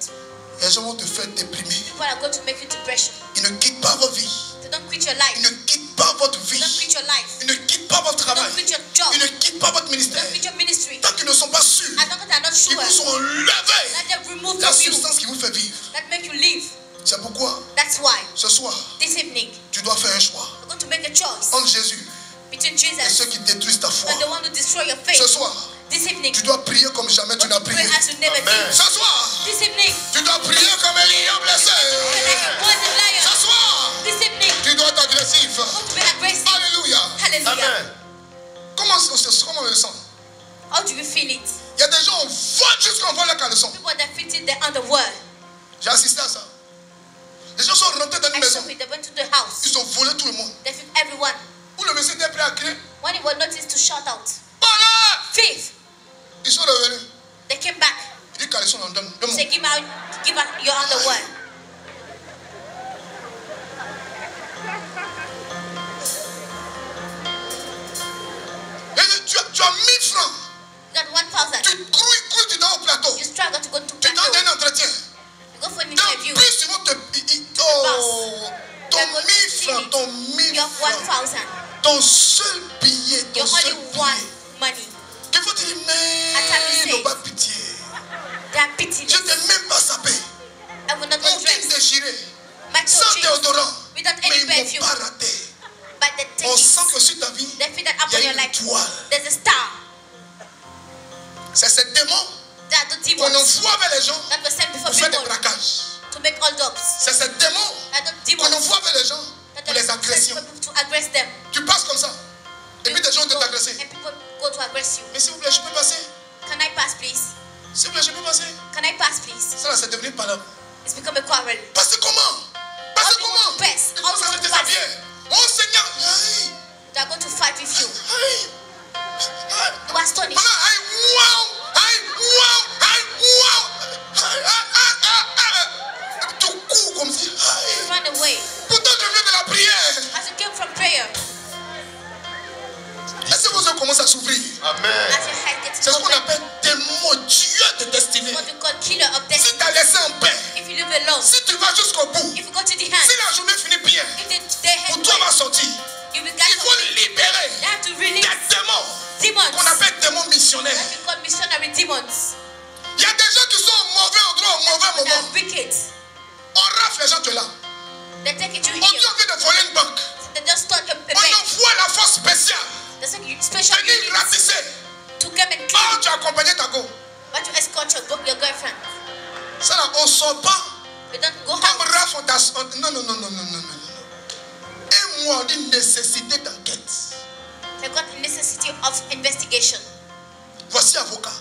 les gens vont te faire déprimer. people are going to make you depression. Ils ne quittent pas vos vies. They don't quit your Ils life. ne quittent pas votre They vie. don't quit your life. Ils ne quittent pas votre They travail. don't quit your job. Ils ne quittent pas votre They ministère. don't quit your ministry. Tant qu'ils ne sont pas sûrs, As long as they're not ils sure vous sont enlevés. that they remove La from you, substance qui vous fait vivre. that make you live. C'est pourquoi, That's why ce soir, this evening tu dois faire un choix we're going to make a choice entre Jésus between et Jesus ceux qui détruisent ta foi. and the one who destroy your Ce faith. soir, This evening, tu dois prier comme jamais tu we're n'as going to prié. pray as you never Amen. did. Ce soir, This evening, tu dois prier comme un lion blessé. we're like a poison lion. Ce soir, This evening, tu dois être agressif. we're going to be aggressive. Alléluia. Hallelujah. Amen. Comment on le sent? How do you feel it? Il y a des gens, on vole jusqu'on voit la caleçon. People that fit in the underworld. J'ai assisté à ça. Les gens sont rentrés dans une I maison. saw it. They went to the house. Ils ont volé tout le monde. They fit everyone. Où le monsieur était prêt à crier. When he was noticed to shout out, Voilà! thief, Ils sont revenus. they came back. Il dit caleçon, on donne. Say, give out your underworld. Tu as 1000 francs. You got 1,000. Tu crouilles, tu dors au plateau. You struggle to go to Tu plateau. donnes un entretien. You go for an Dans interview. le bus, ils vont te. Oh! Ton 1000 francs, ton 1000 You have francs. 1,000. Ton seul billet, You ton seul only want billet. money. Il faut te dire, mais Attends, n'ont pas pitié. They are Je pitiless. ne t'ai même pas sapé. I will not Mon jean dress. déchiré. My Sans toe jeans. déodorant. Without Mais any ils ne m'ont perfume. pas raté. But they take On sent que it. sur ta vie, They feel that il upon y a your une life. étoile. There's a star. C'est ces démons They are the qu'on demons envoie vers les gens that were sent before pour faire des people braquages. to make all dogs. C'est ces démons They are the qu'on demons envoie vers les gens that pour are les sent agressions. for people to aggress them. Tu passes comme ça. Et puis des gens Go, vont t'agresser. and people go to aggress you. Mais s'il vous plaît, je peux passer. Can I pass, please? S'il vous plaît, je peux passer. Can I pass, please? Ça là, c'est devenu parole. It's become a quarrel. Passer comment? How Passer do you comment? want to pass? Ils How vont do you want s'arrêter to sa pass? bière. Oh Seigneur. Aïe. They are going to fight with you. Aïe. Aïe. You are astonished. Maman, aïe, wow. Aïe, wow. Aïe, wow. Aïe, aïe. Tu cours comme si. Aïe. You run away. Pourtant, je viens de la prière. As you came from prayer, Est-ce que vos yeux commencent à s'ouvrir? Amen. as your head gets C'est ce qu'on open, appelle démon, Dieu de destinée. what you call killer of Si destiny. tu as laissé en paix, If you live alone, si tu vas jusqu'au bout, if you go to the si hand, la journée finit bien, if the day pour hand toi va well, sortir, you will il get faut libérer They have to release des démons demons qu'on appelle démons missionnaires. that we call missionary demons. Il y a des gens qui sont au mauvais endroit, au mauvais They are moment. wicked. On rafle les gens, tu es là. They take it to On dit here. on vient de voler une banque. They just start a On bank. envoie la force spéciale. They say special Venir units ratisser. to come and Oh, kill. tu as accompagné ta go. But you escort your girlfriend. Ça là, on ne sort pas. We don't go Comme out. Raph, on t'a. Non, non, non, non, non, non, non. Et moi, on dit nécessité d'enquête. They got the necessity of investigation. Voici avocat.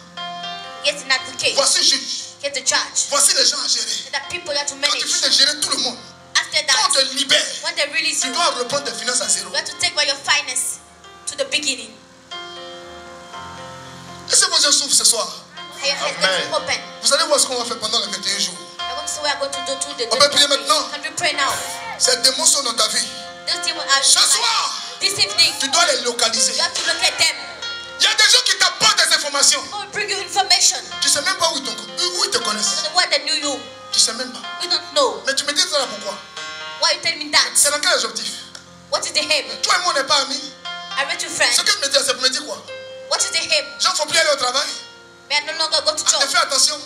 Get an advocate. Voici juge. Get the judge. Voici les gens à gérer. There are people you have to Quand tu manage. finis de gérer tout le monde, After quand on that, te libère, when they release tu you, dois reprendre tes finances à zéro. you have to take back your finance to the beginning. Est-ce que vos yeux s'ouvrent ce soir? And your head Amen. gets open. Vous allez voir ce qu'on va faire pendant les 21 jours. I want to see what I'm going to do to the On peut prier days. maintenant. Can we pray now? Ces démons sont dans ta vie. Those demons are Ce soir, this evening. tu dois les localiser. You have to look at them. Il y a des gens qui t'apportent des informations. God will bring you information. Tu ne sais même pas où ils te connaissent. The one that knew you, Tu ne sais même pas. we don't know. Mais tu me dis ça là pourquoi? Why you tell me that? C'est dans quel objectif? What is the aim? Toi et moi, on n'est pas amis. I met your friend. Ce que tu me dis, c'est pour me dire quoi? What is the aim? Les gens ne font plus aller au travail. May I no longer go to Ah, church? fais attention.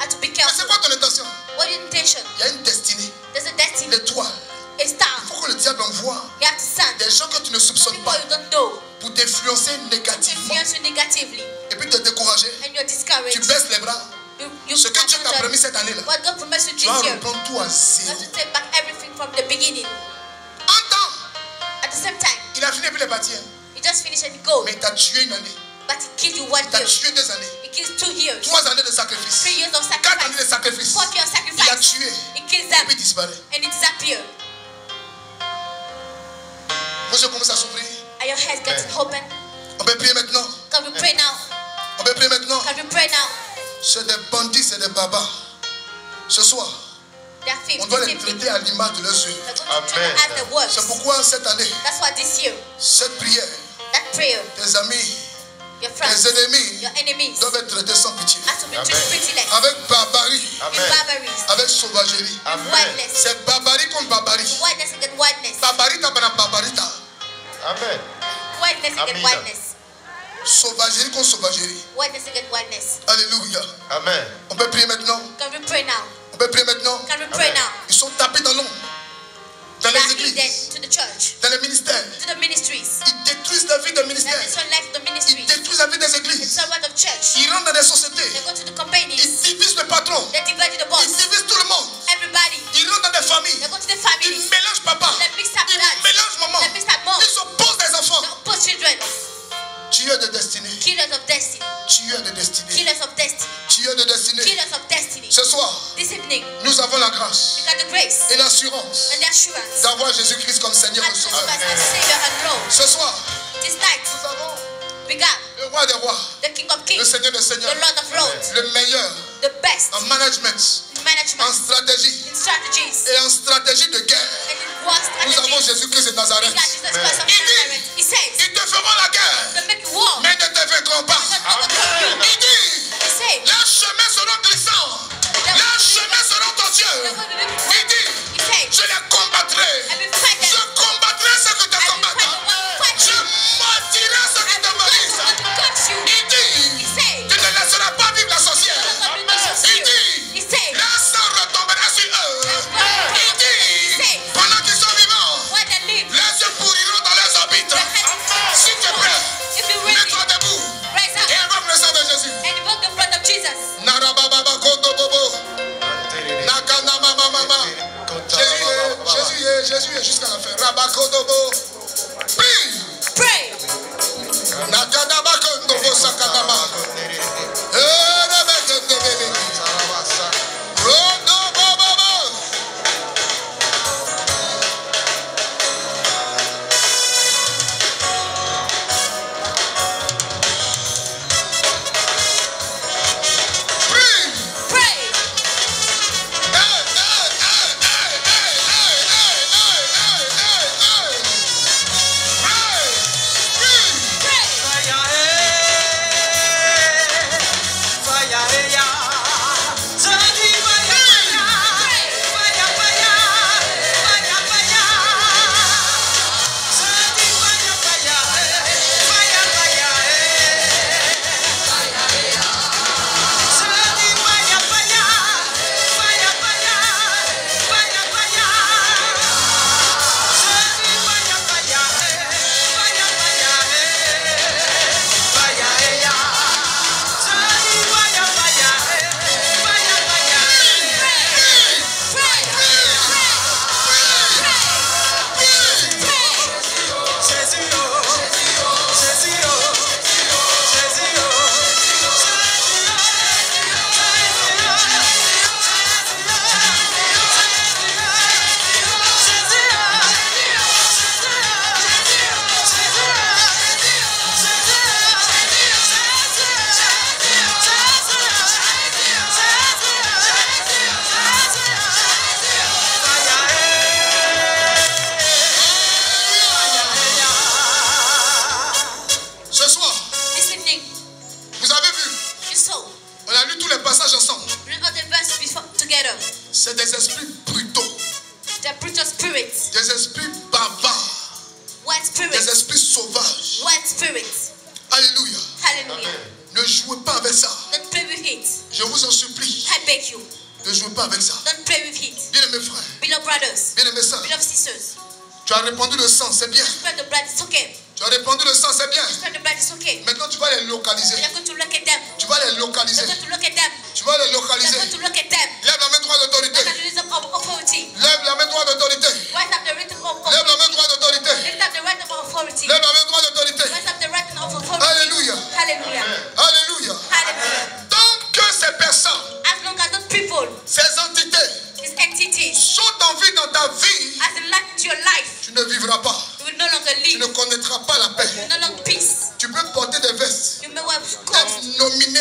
I have to be Mais careful. c'est quoi ton intention? What is your intention? Il y a une destinée. There's a destiny, L'étoile. a star. Il faut qu'on le dise diable envoie You have to send des gens que tu ne soupçonnes people pas you don't know pour t'influencer to négativement influence you negatively, et puis te décourager. and you're discouraged. Tu baisses les bras. You Ce que Dieu t'a abandon promis cette année-là, what God promised you tu vas this year. reprendre tout à You zéro. have to take back everything from the beginning. En temps, At the same time, il a fini et puis il est parti. you just finish and you go, Mais il t'a tué une année. but He killed you 1 Il t'a year. tué 2 années. He kills 2 years, 3 années de sacrifice. 3 years of 4 années de sacrifice, sacrifice. 4 years of Il a sacrifice. tué. He kills Et them, puis il disparaît. and it disappears. Vos yeux commencent à s'ouvrir. Are your heads getting open? On peut prier maintenant. Can we pray now? On peut prier maintenant. Can we pray now? C'est des bandits, c'est des barbares. Ce soir, They are thieves, on doit les they're traiter à l'image de leurs yeux. going to treat them as the words. C'est pourquoi cette année, That's why this year, cette prière, that prayer, tes amis, your tes friends, ennemis your enemies, doivent être traités sans pitié. has to be treated pitiless, Avec barbarie, with barbaries, avec sauvagerie. with wildness, C'est barbarie contre barbarie. wildness against wildness, Barbarita bana barbarita. Amen. wildness against Amen. wildness, Sauvagerie contre sauvagerie. wildness against wildness. Alléluia. Amen. On peut prier maintenant. Can we pray now? On peut prier maintenant. Can we pray Amen. now? Ils sont tapés dans l'ombre. Dans They les are hidden églises. to the church, Dans les ministères. to the ministries. Ils détruisent la vie des They ministères. destroy life of the Ils ministries. détruisent la vie des It's églises. a word of church. Ils rentrent dans des sociétés. They go to the Ils companies. divisent le patron. They divide the Ils boss. divisent tout le monde. Everybody. Ils rentrent dans des familles. They go to the Ils families. mélangent papa. They mix up Ils dads. mélangent maman. They mix up mom. Ils opposent des enfants. They oppose children. Tueurs de destinée. Killers of destiny. Tueurs de destinée. Killers of destiny. Tueurs de destinée. Killers of destiny. Ce soir, This evening, nous avons la grâce we got the grace et l'assurance and the assurance d'avoir Jésus-Christ comme Seigneur as et Jesus Sauveur. as Savior and Lord. Ce soir, This night, nous avons we got le roi des rois, the King of le Kings, Seigneur des the seigneurs, Lord of Lords, le meilleur the best en management, in en management, stratégie in strategies, et en stratégie de guerre. and in war Nous avons strategies. Jésus-Christ de We Nazareth. got Jesus Christ of Il dit, Nazareth. He says, ils te feront la guerre, they make you war. mais ne te vaincront pas. Amen. Il dit, He says, leurs chemins seront glissants, leurs chemins seront tortueux. Il dit, he says, je les combattrai. I will fight them. Je combattrai ceux qui te I will fight combattent. the one who fights Je you. mortirai ceux qui I te will fight the malisent. one who cuts you. Il He dit, says, tu ne laisseras pas vivre la sorcière. God will not Il trust you. He dit, says, leur sang retombera sur eux. Il dit, pendant qu'ils sont vivants, when they live, les yeux pourriront dans leurs orbites. their head S'il te plaît, if you ready, mets-toi debout rise et up invoque le sang de Jésus. and invoke the blood of Jesus. Narababa kondo bobo. Nakanama mama. Jésus est jusqu'à la fin. Rabakodobo. Prie. Pray. Nakadaba kondobo sakadama. Erebekendebebe. Rodobobobo. Prie. Pray. Pray. Ce soir, This evening, vous avez vu, you saw. on a lu tous les passages ensemble. Read all the verses before together. C'est des esprits brutaux, The brutal spirits, des esprits barbares, white des spirits, esprits sauvages. white spirits. Alléluia. Hallelujah. Ne jouez pas avec ça. Don't play with it. Je vous en supplie. I beg you. Ne jouez pas avec ça. Don't play with it. Bien-aimés frères, Beloved brothers, bien-aimés sœurs, beloved sisters, Tu as répandu le sang, c'est bien. Spread the blood, it's okay. Tu as répandu le sang, c'est bien. Spread the blood, it's okay. Maintenant, tu vas les localiser. You're going to look at them. Tu vas les localiser. You're going to look at them. Tu vas les You're localiser. going to look at them. Lève la main droite d'autorité. Look at the rhythm of authority. Lève la main droite d'autorité. Rise up the rhythm of Lève la main authority. droite d'autorité. Lift up the rhythm of authority. Lève la main droite d'autorité. Rise up the rhythm of authority. Alléluia. Hallelujah. Alléluia. Hallelujah. Tant que ces personnes, As long as those people, ces entités these entities, sont en vie dans ta vie, as in life into your life, tu ne vivras pas. you will no longer Tu ne live. connaîtras pas la paix. You will no longer peace. Tu peux porter des vestes, You may wear être clothes, nominé,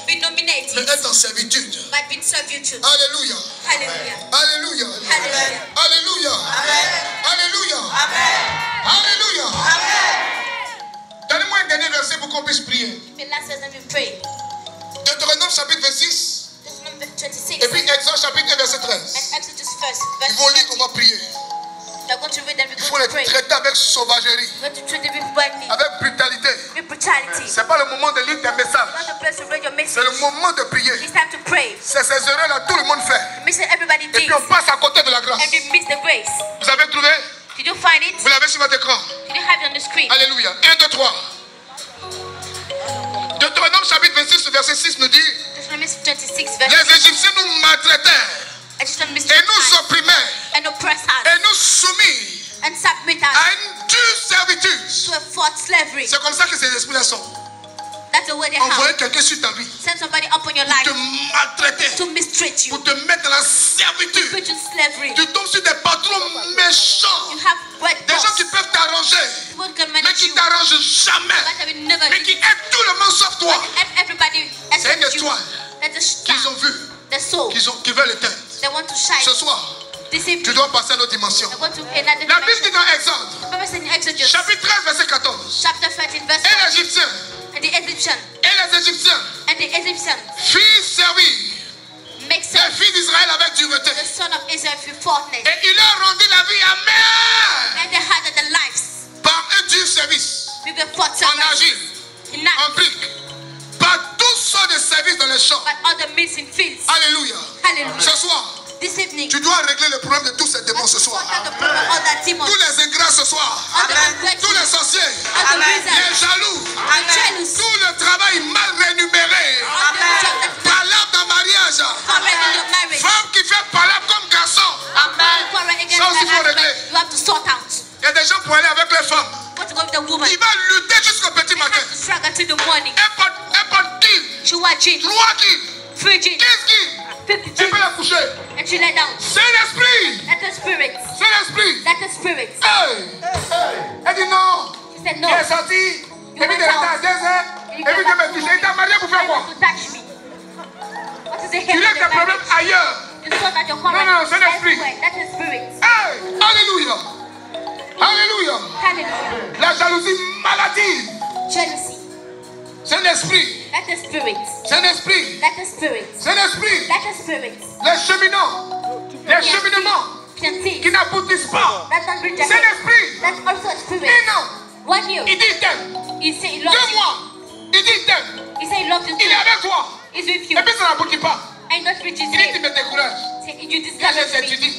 be nominated, mais être en servitude. but be servitude. Alléluia. Hallelujah. Alléluia. Hallelujah. Alléluia. Alléluia. Alléluia. Donnez-moi un dernier verset pour qu'on puisse prier. The last verse and we pray. Deutéronome chapitre 26 Deuteronomy 26 et puis Exode chapitre 1 verset 13. and Exodus first. Ils vont lire, on 20. va prier. They're going to read and Il we're faut going les to pray. traiter avec sauvagerie, We're going to treat them with blindly, avec brutalité. with brutality. Ce n'est pas le moment de lire tes messages. Not the place to read your C'est le message. moment de prier. It's time to pray. C'est ces erreurs-là, tout le monde fait. The message everybody Et thinks, puis on passe à côté de la grâce. and we miss the grace. Vous avez trouvé? Did you find it? Vous l'avez sur votre écran. Did you have it on the screen? Alléluia. 1, 2, 3. Deutéronome chapitre 26, verset 6 nous dit: Deuteronomy 26 verse les Égyptiens nous maltraitèrent Deuteronomy et nous opprimaient and oppress us et nous soumis and submit us à une dure servitude. to a forced slavery. C'est comme ça que ces esprits-là sont. That's the way they Envoyer have. quelqu'un sur ta vie, Send somebody up on your te life maltraiter, to mistreat you, pour te mettre dans la servitude. put you in slavery. Tu tombes sur des patrons méchants, You have red des gens boss. qui peuvent t'arranger, People can mais manage qui you, t'arrangent jamais, but they will never mais do qui it. aident tout le monde sauf toi. Everybody C'est une except you. étoile That's a qu'ils star. ont vu, The soul. qui veulent éteindre. They want to shine. Ce soir, This evening, tu dois passer à notre dimension. they want to another La Bible dimension. dit dans Exode, Remember in Exodus chapitre 13, verset 14. chapter 13 verse Et 1. l'Égyptien, And the Egyptian et les Égyptiens firent servir makes les sense. filles d'Israël avec dureté. The son of Israel through faultness. Et il leur rendit la vie amère And they had their lives par un dur service, with the fought en service. argile, In en that, brique, par toutes sortes de services dans les champs. but other means in fields. Alléluia. Hallelujah. Ce soir, This evening, tu dois régler le problème de tous ces démons ce soir. sort out the problem of that demon. Tous les ingrats ce soir. All the ungrateful, Tous les sorciers. all the Les wizards, jaloux. all the jealous, Tout le travail mal rémunéré. all the job that Palabre dans mariage. quarrel in your marriage. Femme qui fait palabre comme garçon. Quarrel against Ça aussi, the faut husband. régler. You have to sort out. Il y a des gens pour aller avec les femmes. Want to go with the woman. Il va lutter jusqu'au petit matin. To struggle till the morning. Un pot kill. She want jeans, 3 kills. 3 jeans, 15 kills. 50 Tu peux jeans, la coucher. and she lay down. C'est l'esprit. That's a spirit. C'est l'esprit. That's a spirit. Hey. Elle dit non. She said no. Il est sorti. Et puis de rester à 2 heures. Et puis de me toucher. Il t'a marié pour faire You quoi? want to touch me. What is the Tu règles tes problèmes ailleurs. You sort out your quarrel No, c'est l'esprit. elsewhere. That's a spirit. Hey. Alléluia. Alléluia. Hallelujah. La jalousie maladive. Jealousy. C'est un esprit. That's a spirit. C'est un esprit. That's a spirit. C'est un esprit. That's a spirit. Les cheminants. Les cheminements Can see. qui n'aboutissent pas. That's not rejected. C'est l'esprit. That's also a spirit. 1 an. 1 year. Il dit il t'aime. He say he 2 loves you. mois. Il dit il t'aime. He say he loves you Il est too. avec toi. He's with you. Et puis ça n'aboutit pas. And not reach his Il dit tu name. me décourages. Say you Quand discourage j'ai me. étudié,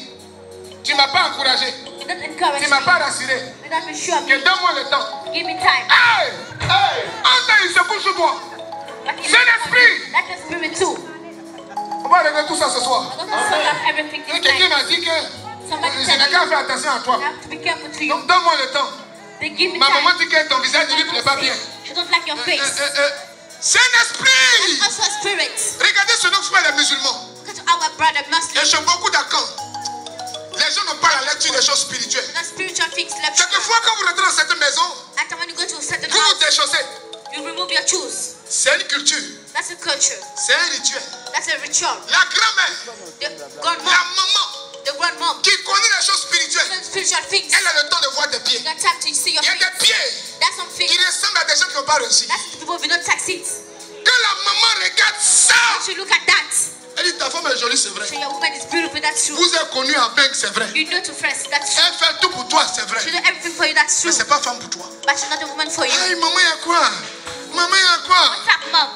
tu ne m'as pas encouragé. You don't encourage Tu ne m'as me. pas rassuré. You don't reassure Que me. donne-moi le temps. Give me time. Hey! Hey! Un temps, il se couche sur toi. But he C'est l'esprit. That's a spirit too. On va régler tout ça ce soir. I'm going to sort out everything Et this quelqu'un time. m'a dit que Somebody je tell n'ai me qu'à faire attention à toi. you have to be careful to you. Donc donne-moi le temps. They give me Ma maman time. dit que ton visage ne lui plaît pas bien. She don't like your face. C'est un esprit. Also a spirit. Regardez ce nos frères les musulmans. Look at our brother Ils Muslim. ont beaucoup d'accords. Les gens n'ont pas la lecture des choses spirituelles. The spiritual things left. Quelquefois, quand vous rentrez dans cette maison, After when you go to a certain vous vous house, déchaussez. you remove your shoes. C'est une culture. That's a culture. C'est un rituel. That's a ritual. La grand-mère, The la grandmom, maman the grandmom, qui connaît les choses spirituelles, the spiritual things. elle a le temps de voir tes pieds. You got time to see your Il y a feet. des pieds That's something. qui ressemblent à des gens qui n'ont pas réussi. That's the people who don't succeed. Quand la maman regarde ça, Once you look at that, elle dit ta femme est jolie, c'est vrai. so your woman is beautiful. That's true. Vous êtes connu à Beng, c'est vrai. You know to first. That's true. Elle fait tout pour toi, c'est vrai. She do everything for you. That's true. Mais c'est pas femme pour toi. But she's not a woman for you. Hey, maman, il y a quoi? Maman, il y a quoi? What's up, mom?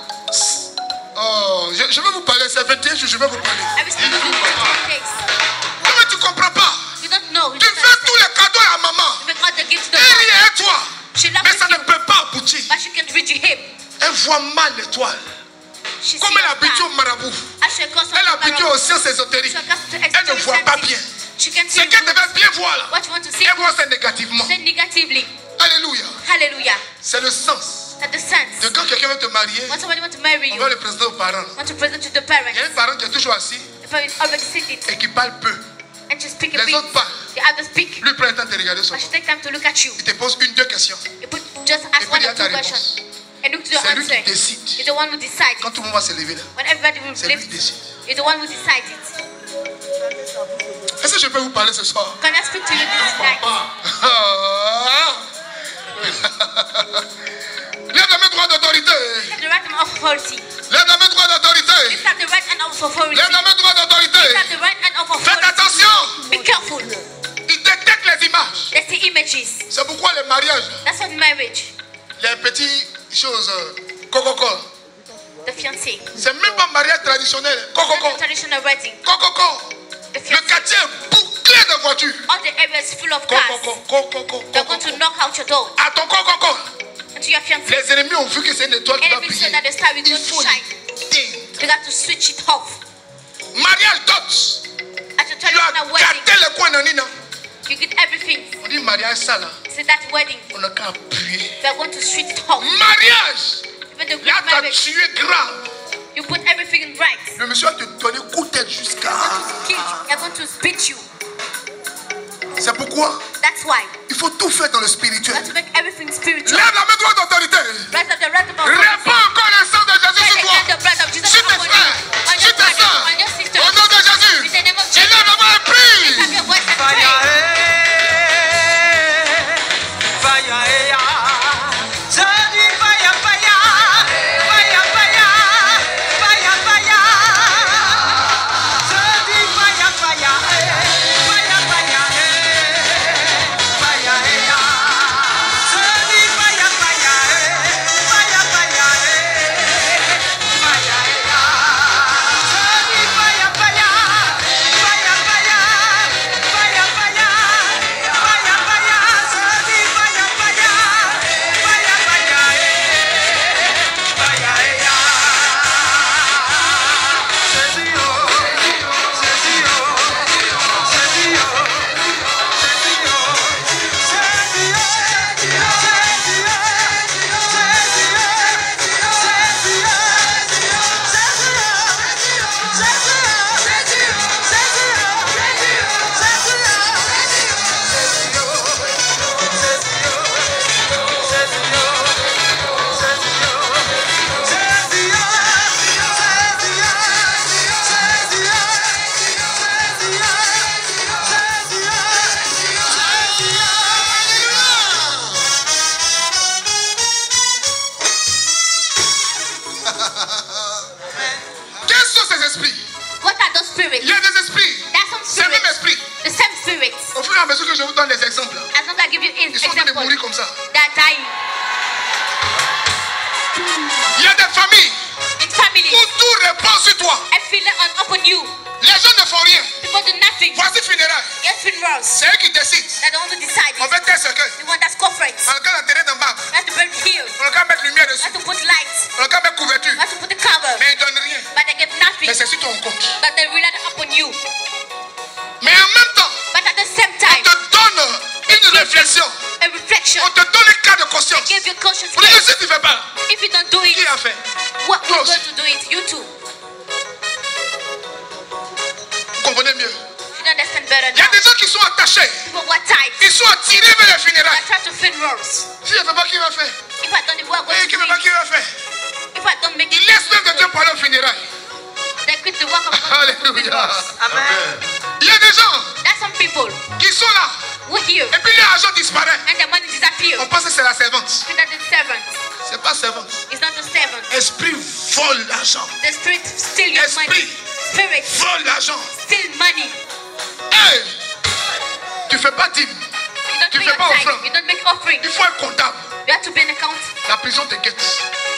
Oh, je vais vous parler, c'est 21 jours, je vais vous parler. Everything you do is 21 days. Non, mais tu comprends pas. You don't know. You Tu don't fais tous understand. les cadeaux à maman. She loves Mais ça you, ne peut pas aboutir. but she can't reach him. Elle voit mal l'étoile. She Comme sees elle habitue that. au marabout. As she goes on Elle to habitue Marabout, aux sciences ésotériques. she goes to Elle ne voit pas bien. She can see Ce qu'elle devait bien voir là, what you want to see. elle voit ça négativement. Say negatively. Alléluia. Hallelujah. C'est le sens. That the sense. De quand quelqu'un veut te marier, When somebody wants to marry on you, va le présenter aux parents. want to present to the Il parents, y a un parent qui est toujours assis the parents already sit it et qui parle peu. and just speak a Les bit. autres parlent. The others speak. Lui prend le temps de te regarder sur But she take time to look at you. Il te pose une, deux questions. You put, just Et ask puis one il y a or ta two réponse. questions and look to your C'est lui qui answer. décide. He's the one who decides. Quand tout le monde va se lever là, When everybody will c'est lui qui live, décide. he's the one who decides it. Est-ce que je peux vous parler ce soir? Can I speak to you this night? Lève la main droite d'autorité. Have the right hand of authority. Lève la main droite d'autorité. Lift up the right hand of authority. Lève la main droite d'autorité. Lift up the right hand of Faites authority. attention. Be careful. Il détecte les images. Let's see images. C'est pourquoi le mariage, That's what marriage, les petites choses, coco. the fiancé, C'est même pas mariage traditionnel. not Coco. the traditional wedding. Coco. The Le fiancé. quartier est bouclé de voitures. All the areas full of cars. They're going to knock out your door À ton coco. and to your fiancé. Les ennemis ont vu que c'est une étoile qui va Enemy briller. said that the star is Il going faut to shine. l'éteindre. They got to switch it off. Mariage dot. At your Tu as traditional wedding, gâté le coin de Nina. you get everything. On dit mariage ça là. So that wedding, On n'a qu'à appuyer. they're going to switch it off. Mariage. Even the Là, good tu as marriage, tué grave. you put everything right. Le monsieur va te donner coup de tête jusqu'à. They're going to beat you. C'est pourquoi That's why il faut tout faire dans le you spirituel. have to make everything spiritual. Lève la main droite d'autorité. Right at the right of authority. Répands encore le sang de Jésus sur toi. The blood of Jesus Sur tes upon you, frères, on sur your tes brother, sœurs. on your sister. Au nom de Jésus. In the name of Et lève la main et Lift up prie. your voice and pray. Quels sont ces esprits? What are those spirits? Il y a des esprits. There are some C'est le même spirits. esprit. The same spirits. Au fur et à mesure que je vous donne les exemples, As long as I give you ils sont en train de examples, mourir comme ça. they're dying. Il y a des familles In families, où tout repose sur toi. I feel it upon you. Les gens ne font rien. People do nothing. Voici funérailles. Yes, funerals. C'est eux qui décident. They're the one who decide. On fait tel cercueil. The one that's corporate. On a qu'à l'enterrer dans le bac. You have to burn here. On a qu'à mettre lumière You dessus. have to put lights. On a qu'à mettre couverture. You have to put the cover. Mais ils ne donnent rien. But they get nothing. Mais c'est sur ton compte. But they rely upon you. Mais en même temps, But at the same on time, te donne une réflexion. a reflection. On te donne un cas de conscience. Give you conscience. Pour dire que si tu ne fais pas, If you don't do qui it, a fait? what Toi we're aussi. going to do it? You too. Vous comprenez mieux. You don't understand better Il y a now. des gens qui sont attachés. People were tied. Ils sont attirés vers les I funérailles. try to funerals. Si je ne fais pas, qui va faire? If I don't, what Oui, going qui to ne fait pas, do qui va faire? it? If I don't make Il it, laisse même que Dieu parler aux funérailles. they quit the work of God. Alléluia. Amen. Il y a des gens There's some people qui sont là. who here Et puis l'argent disparaît. and their money disappear. On pense que c'est la servante. Think that the servant C'est pas servante. is not the servant. Esprit vole l'argent. The spirit steal your Esprit. money. Spirit Vole l'argent. steal money. Hey! Tu fais pas dîme. You don't Tu pay fais your pas tithe. offrande. You don't make offering. Il faut un comptable. You have to be an account. La prison te guette.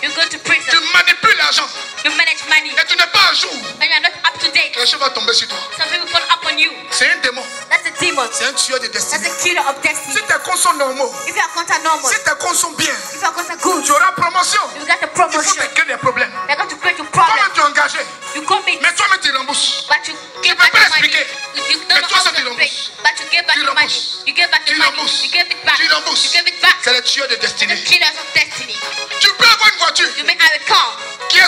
You go to prison. Tu manipules l'argent. You manage money. Et tu n'es pas à jour. And you're not up to date. Quelque chose va tomber sur toi. Some people fall up on you. C'est un démon. That's a demon. C'est un tueur de That's destinée. a killer of destiny. Si tes comptes sont normaux, If your accounts are normal, si tes comptes sont bien, if your accounts are good, tu auras promotion. you got the Il faut promotion. te créer des problèmes. They're going to create you Toi-même, problems. tu es engagé. You commit, Mais toi-même, tu rembourses. but you give peux back pas the money. expliquer. You don't Mais know toi, how ça, to tu pay, rembourses. but you give back Tu the money. rembourses. You give back the Tu money. rembourses. You give it back. Tu rembourses. You give it back. C'est le tueur de The destinée. killers of destiny. Tu peux avoir une voiture You may have a car, qui est...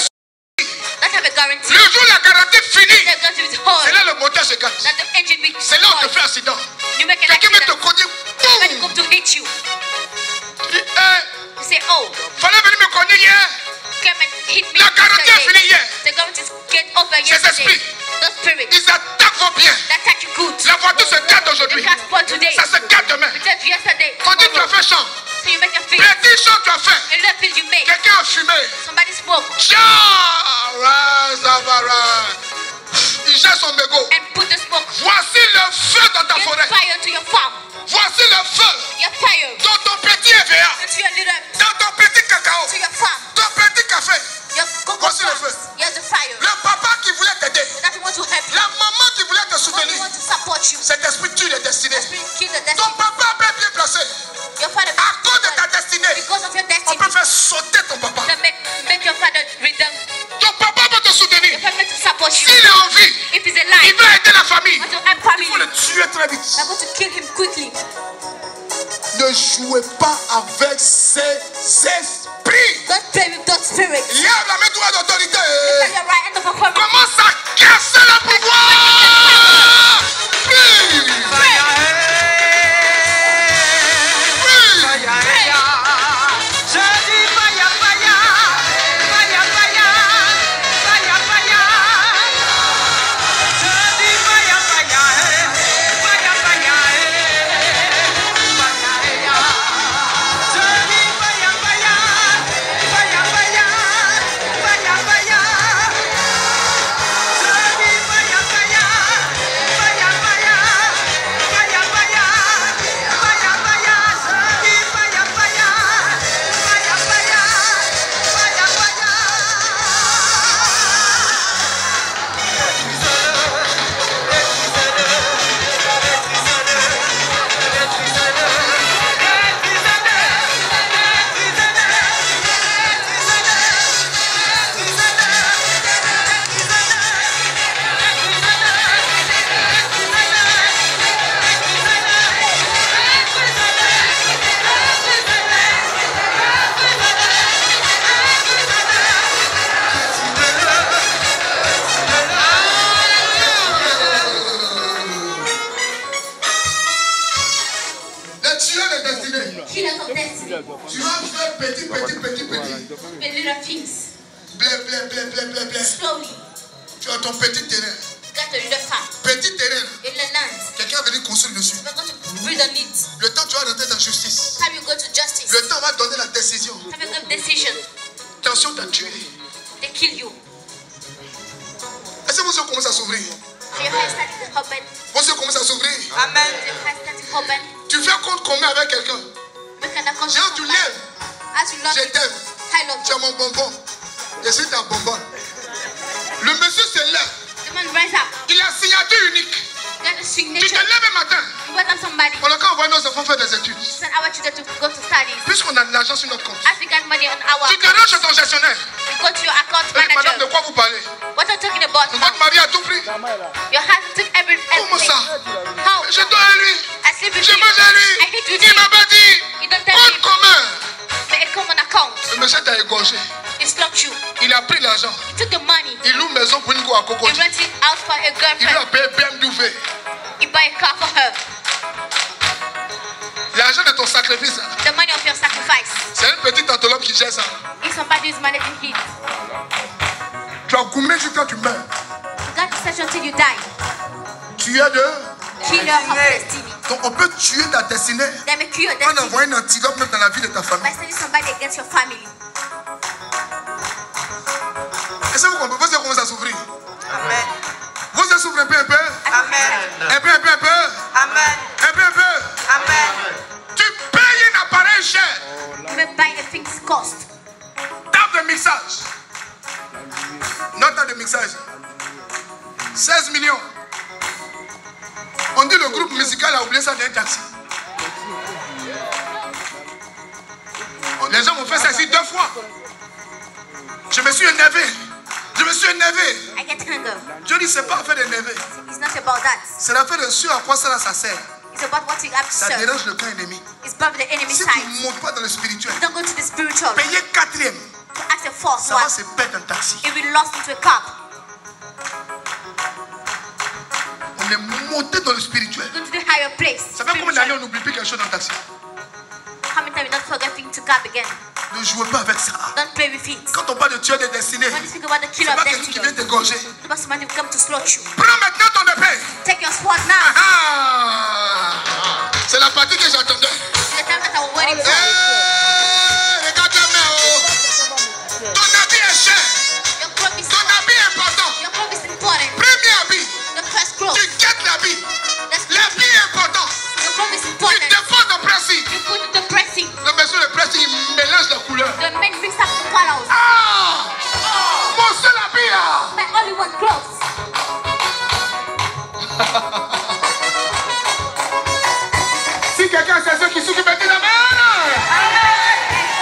not have a guarantee. Le jour où la garantie finit, They're going to be c'est hard. là le moteur se gâte. That the engine will C'est là où on te spoil. fait accident. You make an Quelqu'un vient te accident. cogner. When it Boum! comes to hit you, Tu dis, you say, oh, fallait venir me cogner hier. come and hit me La garantie est finie yesterday. hier. The government is get over Ces yesterday. esprits, Those spirits ils attaquent vos biens. that attack you good. La voiture se gâte The aujourd'hui. car spoiled today. Ça se gâte demain. Because yesterday, Quand tu as tomorrow. fait champ, So you make a film. petit champ tu as fait. A little film you make. Quelqu'un a fumé. Somebody spoke Il jette son mégot. and put the smoke. Voici le feu dans ta Get forêt. fire to your farm. Voici le feu Get fire dans ton petit EVA, to your little, dans ton petit cacao, to your farm. ton petit café. Your cocoa Voici le farms. feu. Here's the fire. Le papa qui voulait t'aider, That want to help you. la maman qui voulait te Only soutenir, want to support you. cet esprit tue les destinées. Spirit kill the Ton destiny. papa a bien placé. Your father, À cause de ta destinée, because of your on destiny, peut faire sauter ton papa. to make your father redundant. Ton papa peut te Your soutenir. family to support you. S'il est en vie, If he's il alive, veut aider la famille. want to help Il family. faut le tuer très vite. They're going to kill him quickly. Ne jouez pas avec ces esprits. Don't play with those spirits. Il y a la main droite d'autorité. Tell your right hand of authority. Commence à casser le pouvoir. Prie. Prie. Le tueur de destinée. Killers of destiny. Tu vas faire petit. The little things. Blé. Slowly. Tu as ton petit terrain. Got a little farm. Petit terrain. A little land. Quelqu'un va venir construire dessus. We're going to build on it. Le temps tu vas rentrer dans la justice. Time you go to justice. Le temps va donner la décision. Have a good decision. Tension t'a tué. They kill you. Est-ce que vos yeux commencent à s'ouvrir? So your eyes started to open. Vos yeux commencent à s'ouvrir. Amen. Your eyes started to open. Tu fais compte combien avec quelqu'un? Make an account. Genre, tu lèves. As you love Je me, t'aime. I love Tu you. es mon bonbon. Je suis ta bonbonne. Le monsieur se lève. The man rise up. Il a signature unique. You got a Tu signature. te lèves un matin. You welcome somebody. On a qu'à envoyer nos enfants faire des études. Send our children to go to studies. Puisqu'on a de l'argent sur notre compte. As we got money on our Tu te rends chez ton gestionnaire. you go to your account Et madame, de manager. quoi vous parlez? What are you talking about? Votre mari a tout pris. Your husband took Comment everything. ça? How? Je dors à lui. I sleep with Je you. mange à I lui. eat with Il you. m'a pas dit. You don't tell Compte me. commun. But a common account. Le monsieur t'a égorgé. It's not you. Il a pris l'argent. He took the money. Il loue maison pour une go à He Cocody. rent it out for a Il lui a girlfriend. payé BMW. He buy a car for her. L'argent de ton sacrifice, The money of your sacrifice. c'est une petite enveloppe qui gère ça. If somebody is managing it, Tu as goumé jusqu'à tu meurs. you got to search until you die. Tu es de. Killer of destiny. Donc on peut tuer ta destinée They may kill your en destiny envoyant un antidote même dans la vie de ta famille. by sending somebody against your family. Est-ce que vous comprenez? Vos yeux commencent à s'ouvrir. Amen. Vos yeux s'ouvrent un peu. Amen. Un peu. Amen. Un peu. Amen. Tu payes un appareil cher. You may buy a thing's cost. Tape de message. 16 millions. On dit le groupe musical a oublié ça d'un taxi. Les gens m'ont fait ça ici 2 fois. Je me suis énervé. Je me suis énervé. I get anger. Dieu dit c'est pas affaire d'énerver. It's not about that. C'est l'affaire de sur à quoi ça sert. It's about what you have to Ça serve. dérange le camp ennemi. It's about the enemy Si side. tu ne montes pas dans le spirituel, Don't go to the spiritual. payer 4e, To ask a fourth ça va one. se perdre un taxi. It will lost into a cup. On est monté dans le spirituel. Go to the higher place. Ça fait combien d'années on n'oublie plus quelque chose dans le taxi? How many times you not forgetting to cup again? Ne jouez pas avec ça. Don't play with it. Quand on parle de tueur des destinées, When you speak about the c'est killer pas of quelqu'un qui vient destiny, t'égorger. the person might come to slaughter you. Prends maintenant ton épée. Take your sword now. Ah, c'est la partie que j'attendais. It's the time that I was waiting for. Regarde la main. Ton habit est cher. Your clothes is Ton habit est important. Your clothes is important. Premier habit. The first clothes. Tu guettes l'habit. That's L'habit est important. Your clothes is Tu important. défends ton pressing. You put the pressing. Le monsieur de pressing, il mélange les couleurs. The men mix up the colors. Ah! Mon seul habit là. My only one clothes. Si quelqu'un sait ce qui s'occupe de la main,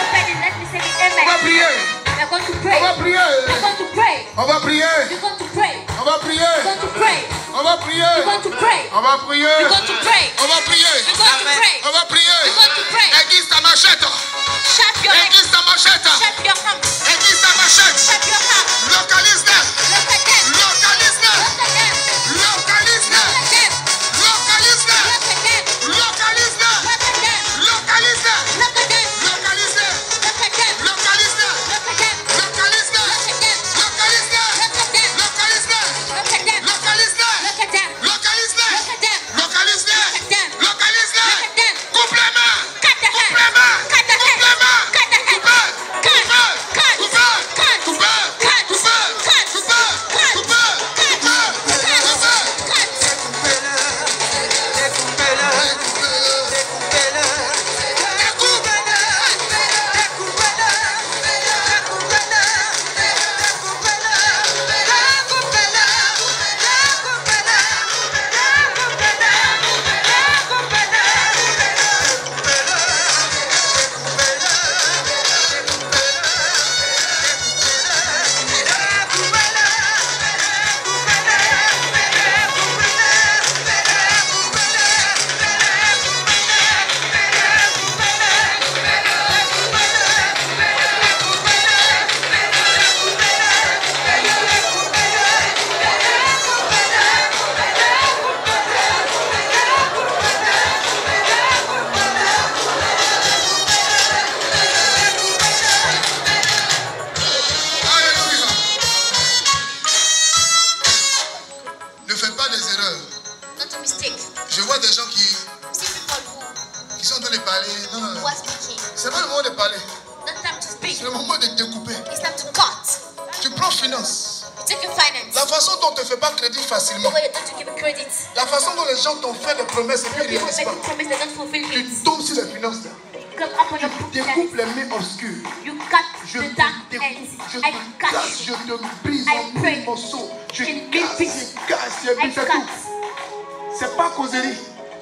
Open it. Let me say the on va amen. prier. We're going to On pray. va prier. We're going to pray. On va prier. We're going to pray. On va prier. We're going to pray. On va prier. We're going to pray. On va prier. We're going to pray. On va prier. We're going to pray. On va prier. We're going to pray. Aiguise ta machette. Sharp your legs. Aiguise ta machette. Sharp your arms. Aiguise ta machette. Sharp your arms. Localise-les. Look at them. Localise-les. Look at them. Localise-les. Look at them. Localise-les. Look at them. Localise-les. Look at them. Localise-les. Look at them. Localise-les. Look at them. Localise-les. Look at them. Localise-les. Look at them. Localise-les. Look at them. Localise-les. Look at them. Localise-les. Look at them. Localise-les. Look at them. Localise-les. Look at them. Localise-les. Look at them. Coupe les mains. Cut the Coupe head. les mains. Cut the head. Coupe les mains. Cut the head. Coupez. Cut. Cut. Coupez. Cut. Coupez. Cut. Coupez. Cut. Coupez. Cut. Coupez. Ne faites pas des erreurs. Not a mistake. Je vois des gens qui See people who sont en train de parler. Non, non, non. are speaking. C'est pas le moment de parler. Not time to speak. C'est le moment de découper. It's time to cut. Tu prends finance. You take your finance. La façon dont on ne te fait pas crédit The facilement. way you don't give a credit. La façon dont les gens t'ont fait des promesses et The puis ils ne people réalisent make pas. a promise they don't fulfill Tu it. tombes sur les finances là. Come up on your Tu découpes les mains obscures. You cut Je the te dark découpe, ends. je I te casse, cut. je te brise I en break mille morceaux. Je in mille casse, pieces. je casse, je I brise, c'est cut. tout. C'est pas causerie.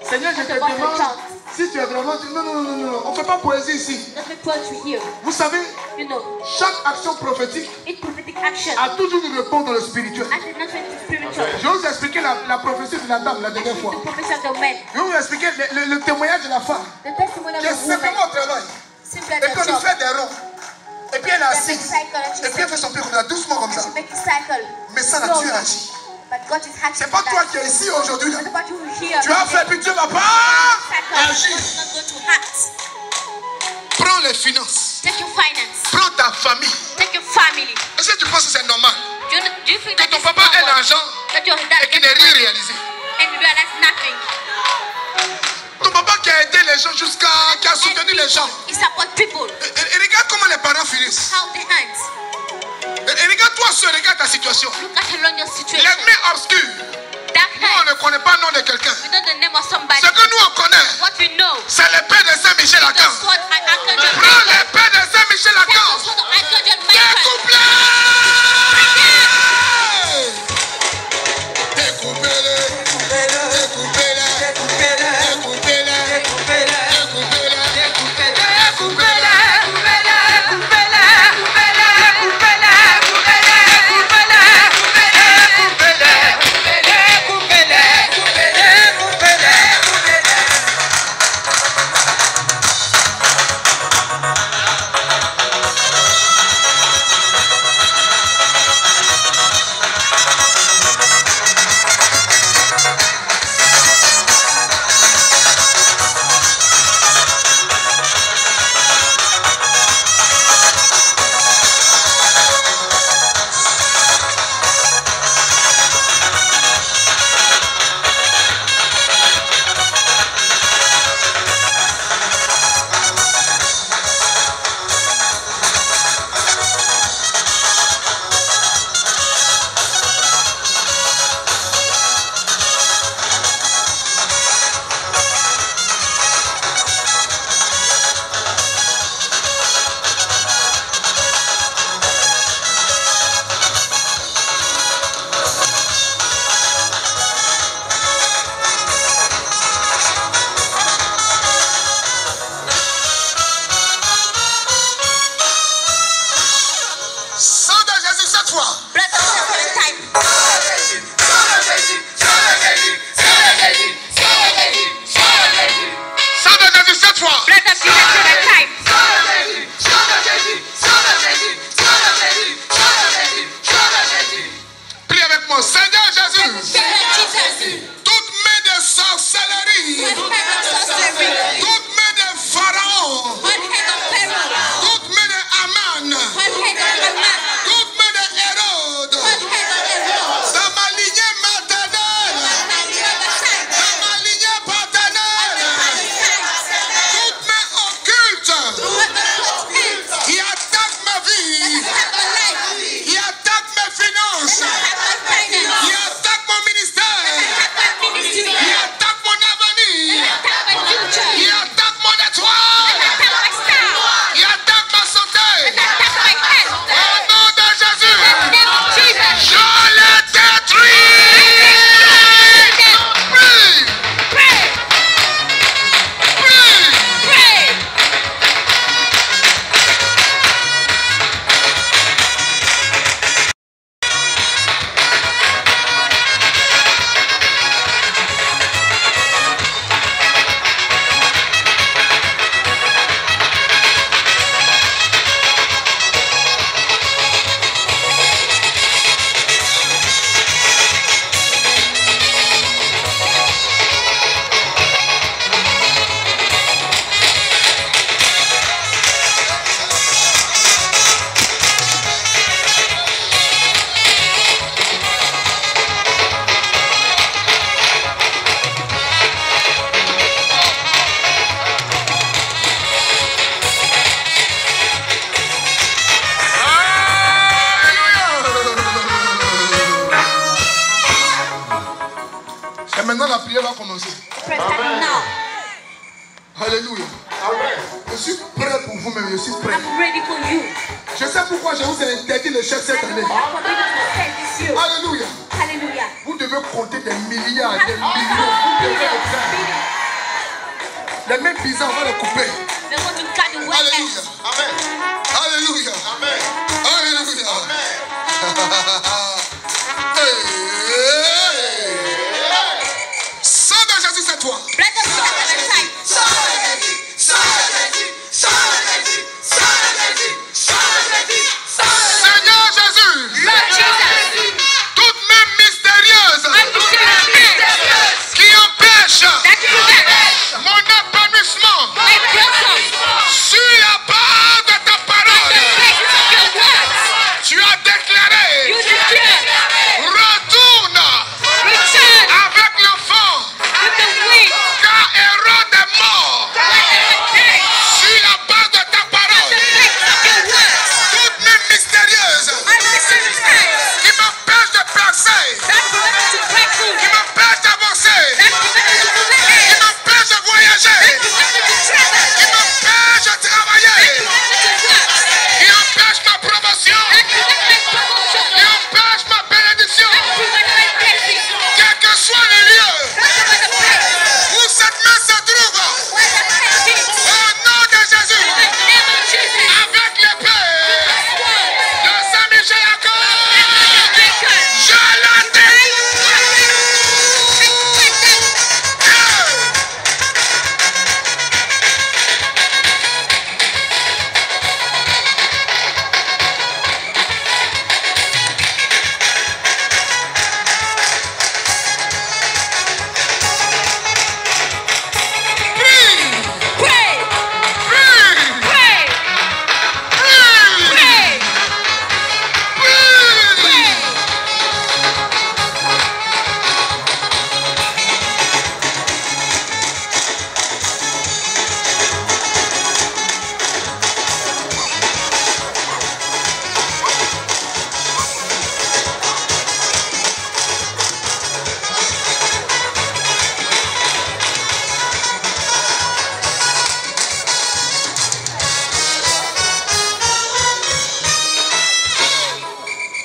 Seigneur, je te Not about the demande chant. si tu es vraiment. Non, non, non, non, non. On ne fait pas poésie ici. Not make poetry here. Vous savez, You know, chaque action prophétique it's prophetic action. a toujours une réponse dans le spirituel. And it's not really spiritual. Je vais vous expliquer la prophétie de la dame la dernière fois. The prophecy of the man. Je vais vous expliquer le témoignage de la femme The testimony of qui est the woman. simplement au travail. Simply Et at puis the on lui job. fait des ronds. Et puis elle est That assise. makes cycle and Et puis she elle fait son pied comme ça, doucement comme ça. and she make it cycle. Mais ça, la Slowly. Dieu agit. But God is happy. C'est pas toi qui es ici aujourd'hui. It's about you here. Tu as fait, puis Dieu va pas Cycle. God agir. is not going to act. Prends les finances. Take your finance. Prends ta famille. Take your family. Est-ce que tu penses que c'est normal Do you think que that ton it's papa ait normal l'argent that your dad et qu'il gets n'ait rien money réalisé? and you realize nothing? Ton papa qui a aidé les gens qui a soutenu les gens. He support people. Et regarde comment les parents finissent. How they hands. Et regarde toi seul, regarde ta situation. Look at alone your Les situation. mains obscures. Dark Nous, on hands. ne connaît pas le nom de quelqu'un. We know the name of somebody. Ce que nous, on connaît, What we know. c'est l'épée de Saint-Michel à The Caen. sword of Archangel Prends Michael. l'épée de Saint-Michel à Take the Caen. sword of Archangel Michael. Découpe-la. Alléluia. Je suis prêt pour vous-même. Je suis prêt. I'm ready for you. Je sais pourquoi je vous ai interdit le chèque cette année. Alléluia. Hallelujah. Vous devez compter des milliards, des millions. Vous devez le faire. Les mêmes pizzas, on va les couper. We're going to cut the white Alléluia. Amen. Alléluia. Amen. Alléluia. Amen. Sang de Jésus, c'est toi. Blood of Jesus at the time. Seigneur Jésus, Lord Jesus. toutes mes mystérieuses qui empêchent That you prevent mon épanouissement my blossom. sur la base de ta The parole, basis of your words. tu as déclaré, You declare. retourne Return avec l'enfant, with the wind. car Hérode est mort Whatever day. sur la base de ta The parole. basis of your words. Toutes mes mystérieuses I'm listening to times. qui m'empêchent de percer, That prevent me to break through. qui m'empêchent d'avancer, That prevent me to move qui ahead. m'empêchent de voyager, That prevent me to travel. qui m'empêchent de travailler, That prevent me to work. qui empêchent ma promotion, That prevent my promotion. qui empêchent ma bénédiction, That prevent my blessing. quel que soit le lieu That prevent the place. où cette main se trouve, Where the place is. au nom de Jésus, In the name of Jesus. avec l'épée Sword. de Saint-Michel à corps, Bacon. je la détruis. Pray. Prie, Pray. prie, Pray. prie.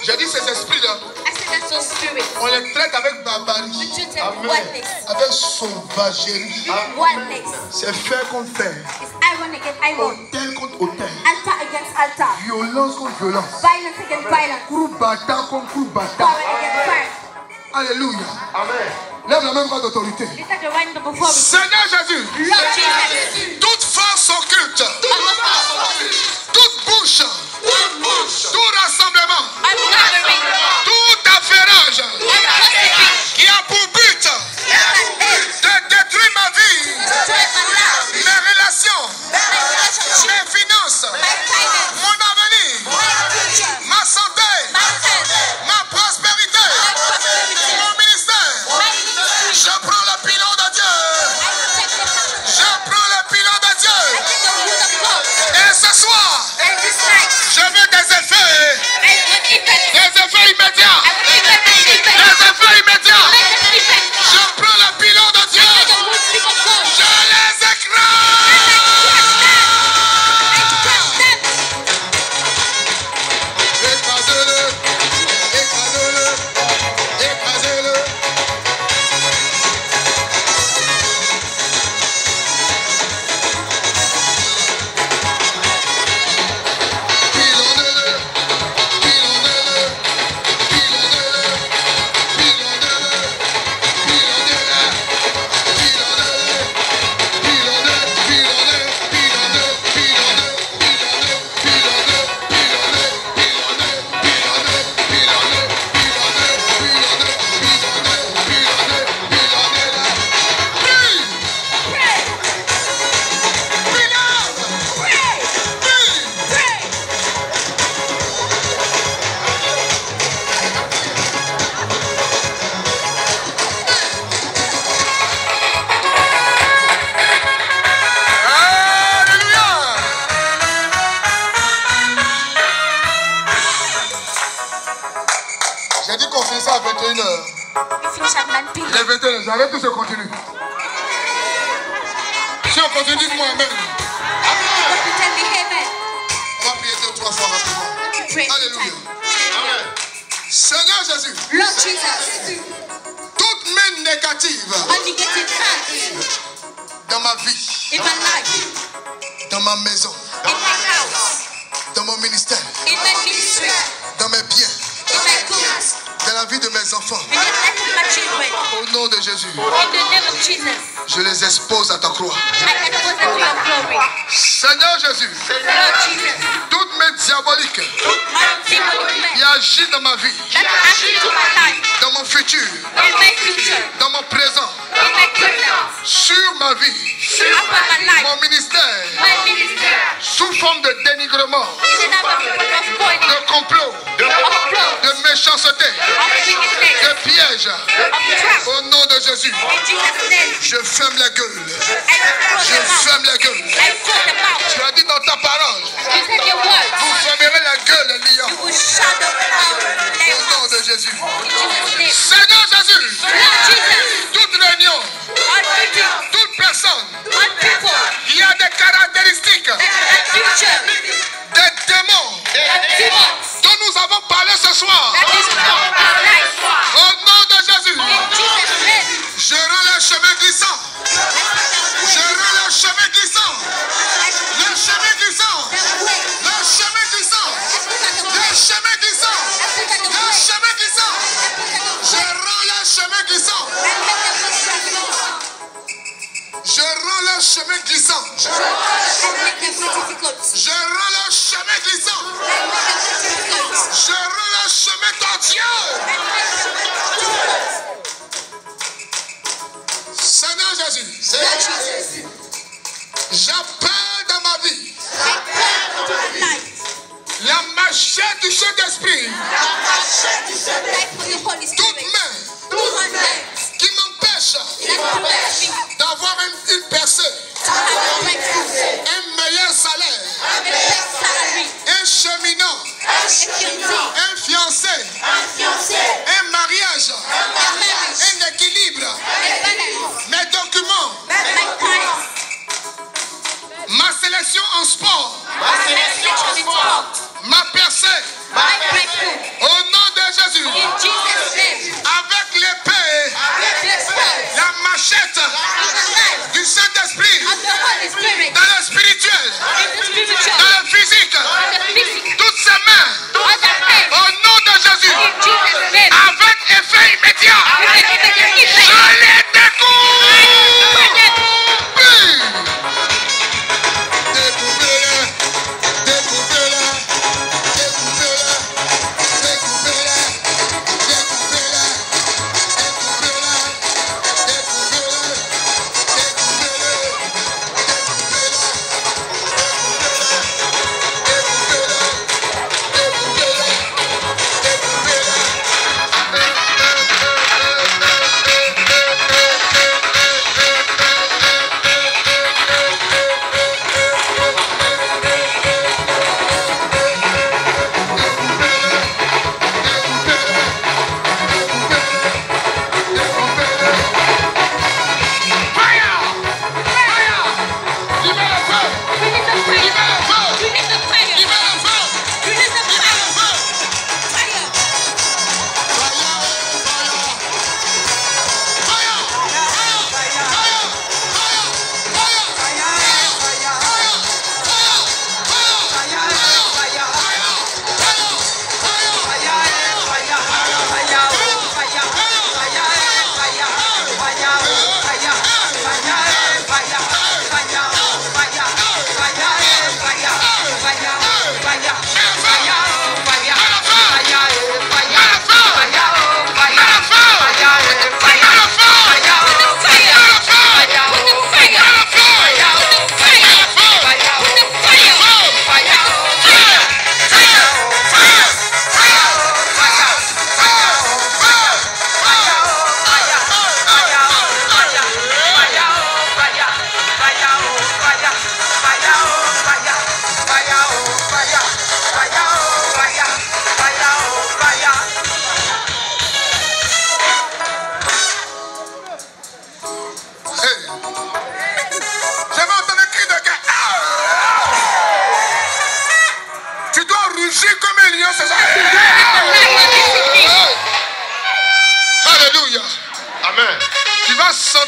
J'ai dit ces esprits-là, I said that's your spirit. on les traite avec barbarie, We treat them with oneness. avec sauvagerie. Oneness. C'est fer contre fer, It's iron against iron. autel contre autel, Altar against altar. violence contre violence, Violence against violence. coup battant contre coup battant. Power against power. Alléluia. Amen. Lève la même voix d'autorité. Lift up the right number before we. Seigneur Jésus, Lord Jesus. toute force occulte, toute bouche, tout rassemblement, I'm gathering. tout affairage I'm gossiping. qui a pour but de détruire ma vie, Destroy my life. mes relations, My relationship. mes finances, My finance. mon avenir, My future. ma santé, My health. ma prospérité, My prosperity. mon ministère. My ministry. Je prends le pilon de Dieu. I protect the Je prends le pilon de I Dieu. take the wood of God. Et ce soir, And this night. je veux des effets. I will effect. Des effets immédiats. I will effect my effect. Des effets immédiats. Let them effect. Je prends le pilon de Dieu. I take the wood stick of God. Je les écrase. I crush them. Écrasez-le. Écrasez-le. Écrasez-le. Pilonnez-le. Pilonnez-le. Pilonnez-le. Pilonnez-le. J'ai dit qu'on finissait à 21h. We finish at 9 p.m. Les 21h, j'arrête tout, je continue. Si on continue, dites-moi Amen. Tell me amen. On va prier 2-3 fois rapidement. Praise Alléluia. the Amen. Seigneur Jésus, Lord Jesus, toute main négative all negative hands dans ma vie, in my life, dans ma maison, in my house, dans mon ministère, in my ministry, dans mes biens, in my goods, dans la vie de mes enfants, in the life of my children, au nom de Jésus, in the name of Jesus, je les expose à ta croix. I expose them to your glory. Seigneur Jésus, Lord Jesus, toute main diabolique my demonic qui men agit dans ma vie, that are acting to my life, dans mon futur, in my future, dans mon présent, in my present, sur ma vie, upon my life, mon ministère, my ministry, sous forme de dénigrement, in the name of spoiling, de complot, of clothes, de méchanceté, of wickedness, de piège, of trap, au nom de Jésus, in Jesus' name, je ferme la gueule, I close je them out, ferme la gueule. I close them out. Tu as dit dans ta parole, You said your word, vous fermerez la gueule des lions, you will shut them out, au nom de Jésus. in Jesus' name. Seigneur Jésus, Lord Jesus, toute réunion, all people, toute personne all people, qui a des caractéristiques, that future, des démons that demons, dont nous avons parlé ce soir, that is from our life, au nom de Jésus, in Jesus' name, je rends le chemin glissant, je rends le chemin glissant, le chemin glissant, le chemin glissant, le chemin glissant, le chemin glissant, je rends le chemin glissant, je rends le chemin glissant, je rends le chemin glissant, je rends le chemin tortueux. Seigneur Jésus, j'appelle dans ma vie la machette du Saint-Esprit, toute main qui m'empêche d'avoir une percée, un meilleur salaire, un cheminot, un fiancé, un mariage, un équilibre, mes documents, ma sélection en sport, ma percée, au nom de Jésus, avec l'épée, la machette du Saint-Esprit, dans le spirituel, dans le physique, toutes ces mains, au nom de Jésus, avec effet immédiat, je les découpe. Découpez-la, découpez-la, découpez-la, découpez-la,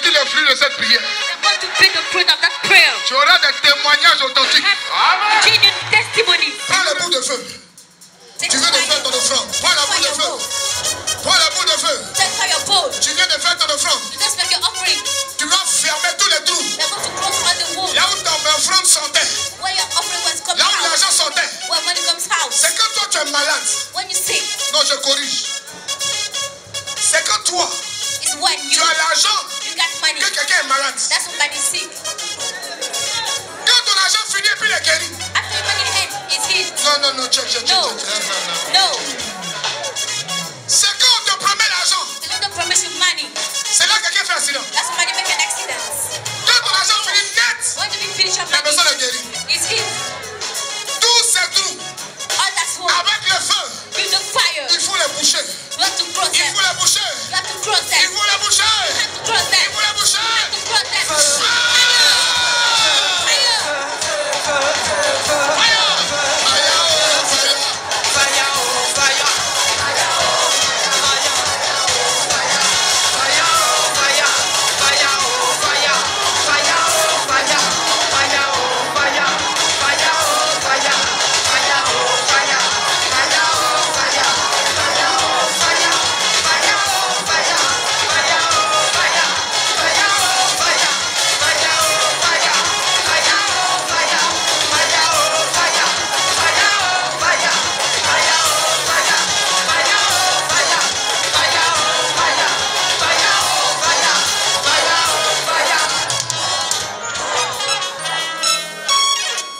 bâtir le fruit de cette prière. You're going to bring the fruit of that prayer. Tu auras des témoignages authentiques. Have genuine testimonies. Prends la boule de feu. Tu viens de faire ton offrande. Prends la boule de feu. Prends la boule de feu. Take fire bowl. Tu viens de faire ton offrande. You just make your offering. Tu vas fermer tous les trous. You're going to close all the wounds. Là où ton offrande sortait. Where your offering was coming Là où out. l'argent sortait. Where money comes out. C'est quand toi tu es malade. When you sick. Non, je corrige. C'est quand toi It's when tu as l'argent you got money. que quelqu'un est malade. That's somebody sick. Quand ton argent finit et puis il est guéri. After your money ends, it's healed. Non, check. No. No. C'est quand on te promet l'argent. The Lord don't promise you money. C'est là que quelqu'un fait accident. That's somebody make an accident. Quand ton argent finit net, When you finish your la money, personne est guérie. it's healed. Tous ces trous, All that's wrong. avec le feu, With the fire. il faut les boucher. You have to cross Il them. faut les boucher. You have to cross Il them. faut les boucher. You have to cross them. Il faut les boucher. You have to cross them.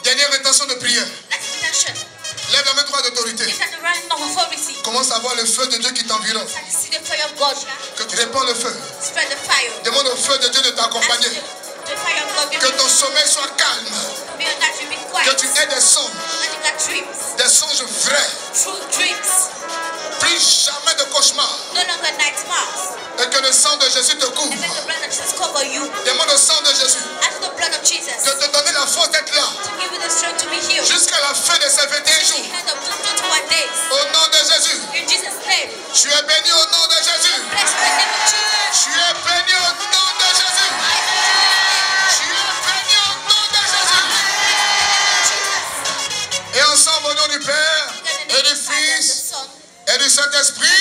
Dernière intention de prière. That's intention. Lève la main droite d'autorité. It's at the right of authority. Commence à voir le feu de Dieu qui t'environne. Start to see the fire of God. Que tu répands le feu. Spread the fire. Demande au feu de Dieu de Ask t'accompagner. the fire of God. Que ton sommeil soit calme. May your night be Que quiet. tu aies des songes. Let you got dreams. Des songes vrais. True dreams. Plus jamais de cauchemars. No longer nightmares. Et que le sang de Jésus te And couvre. let the blood of Jesus cover you. Demande au sang de Jésus Ask the blood of Jesus de te donner la force d'être là. to give you the strength to be healed. Jusqu'à la fin de ces 21 The jours. end of 21 days. Au nom de Jésus. In Jesus' name. Tu es béni au nom de Jésus. Bless the name of Jesus. Tu es béni au nom de Jésus. Tu es béni au nom de Jésus. Et ensemble au nom du Père et du Fils et du Saint-Esprit.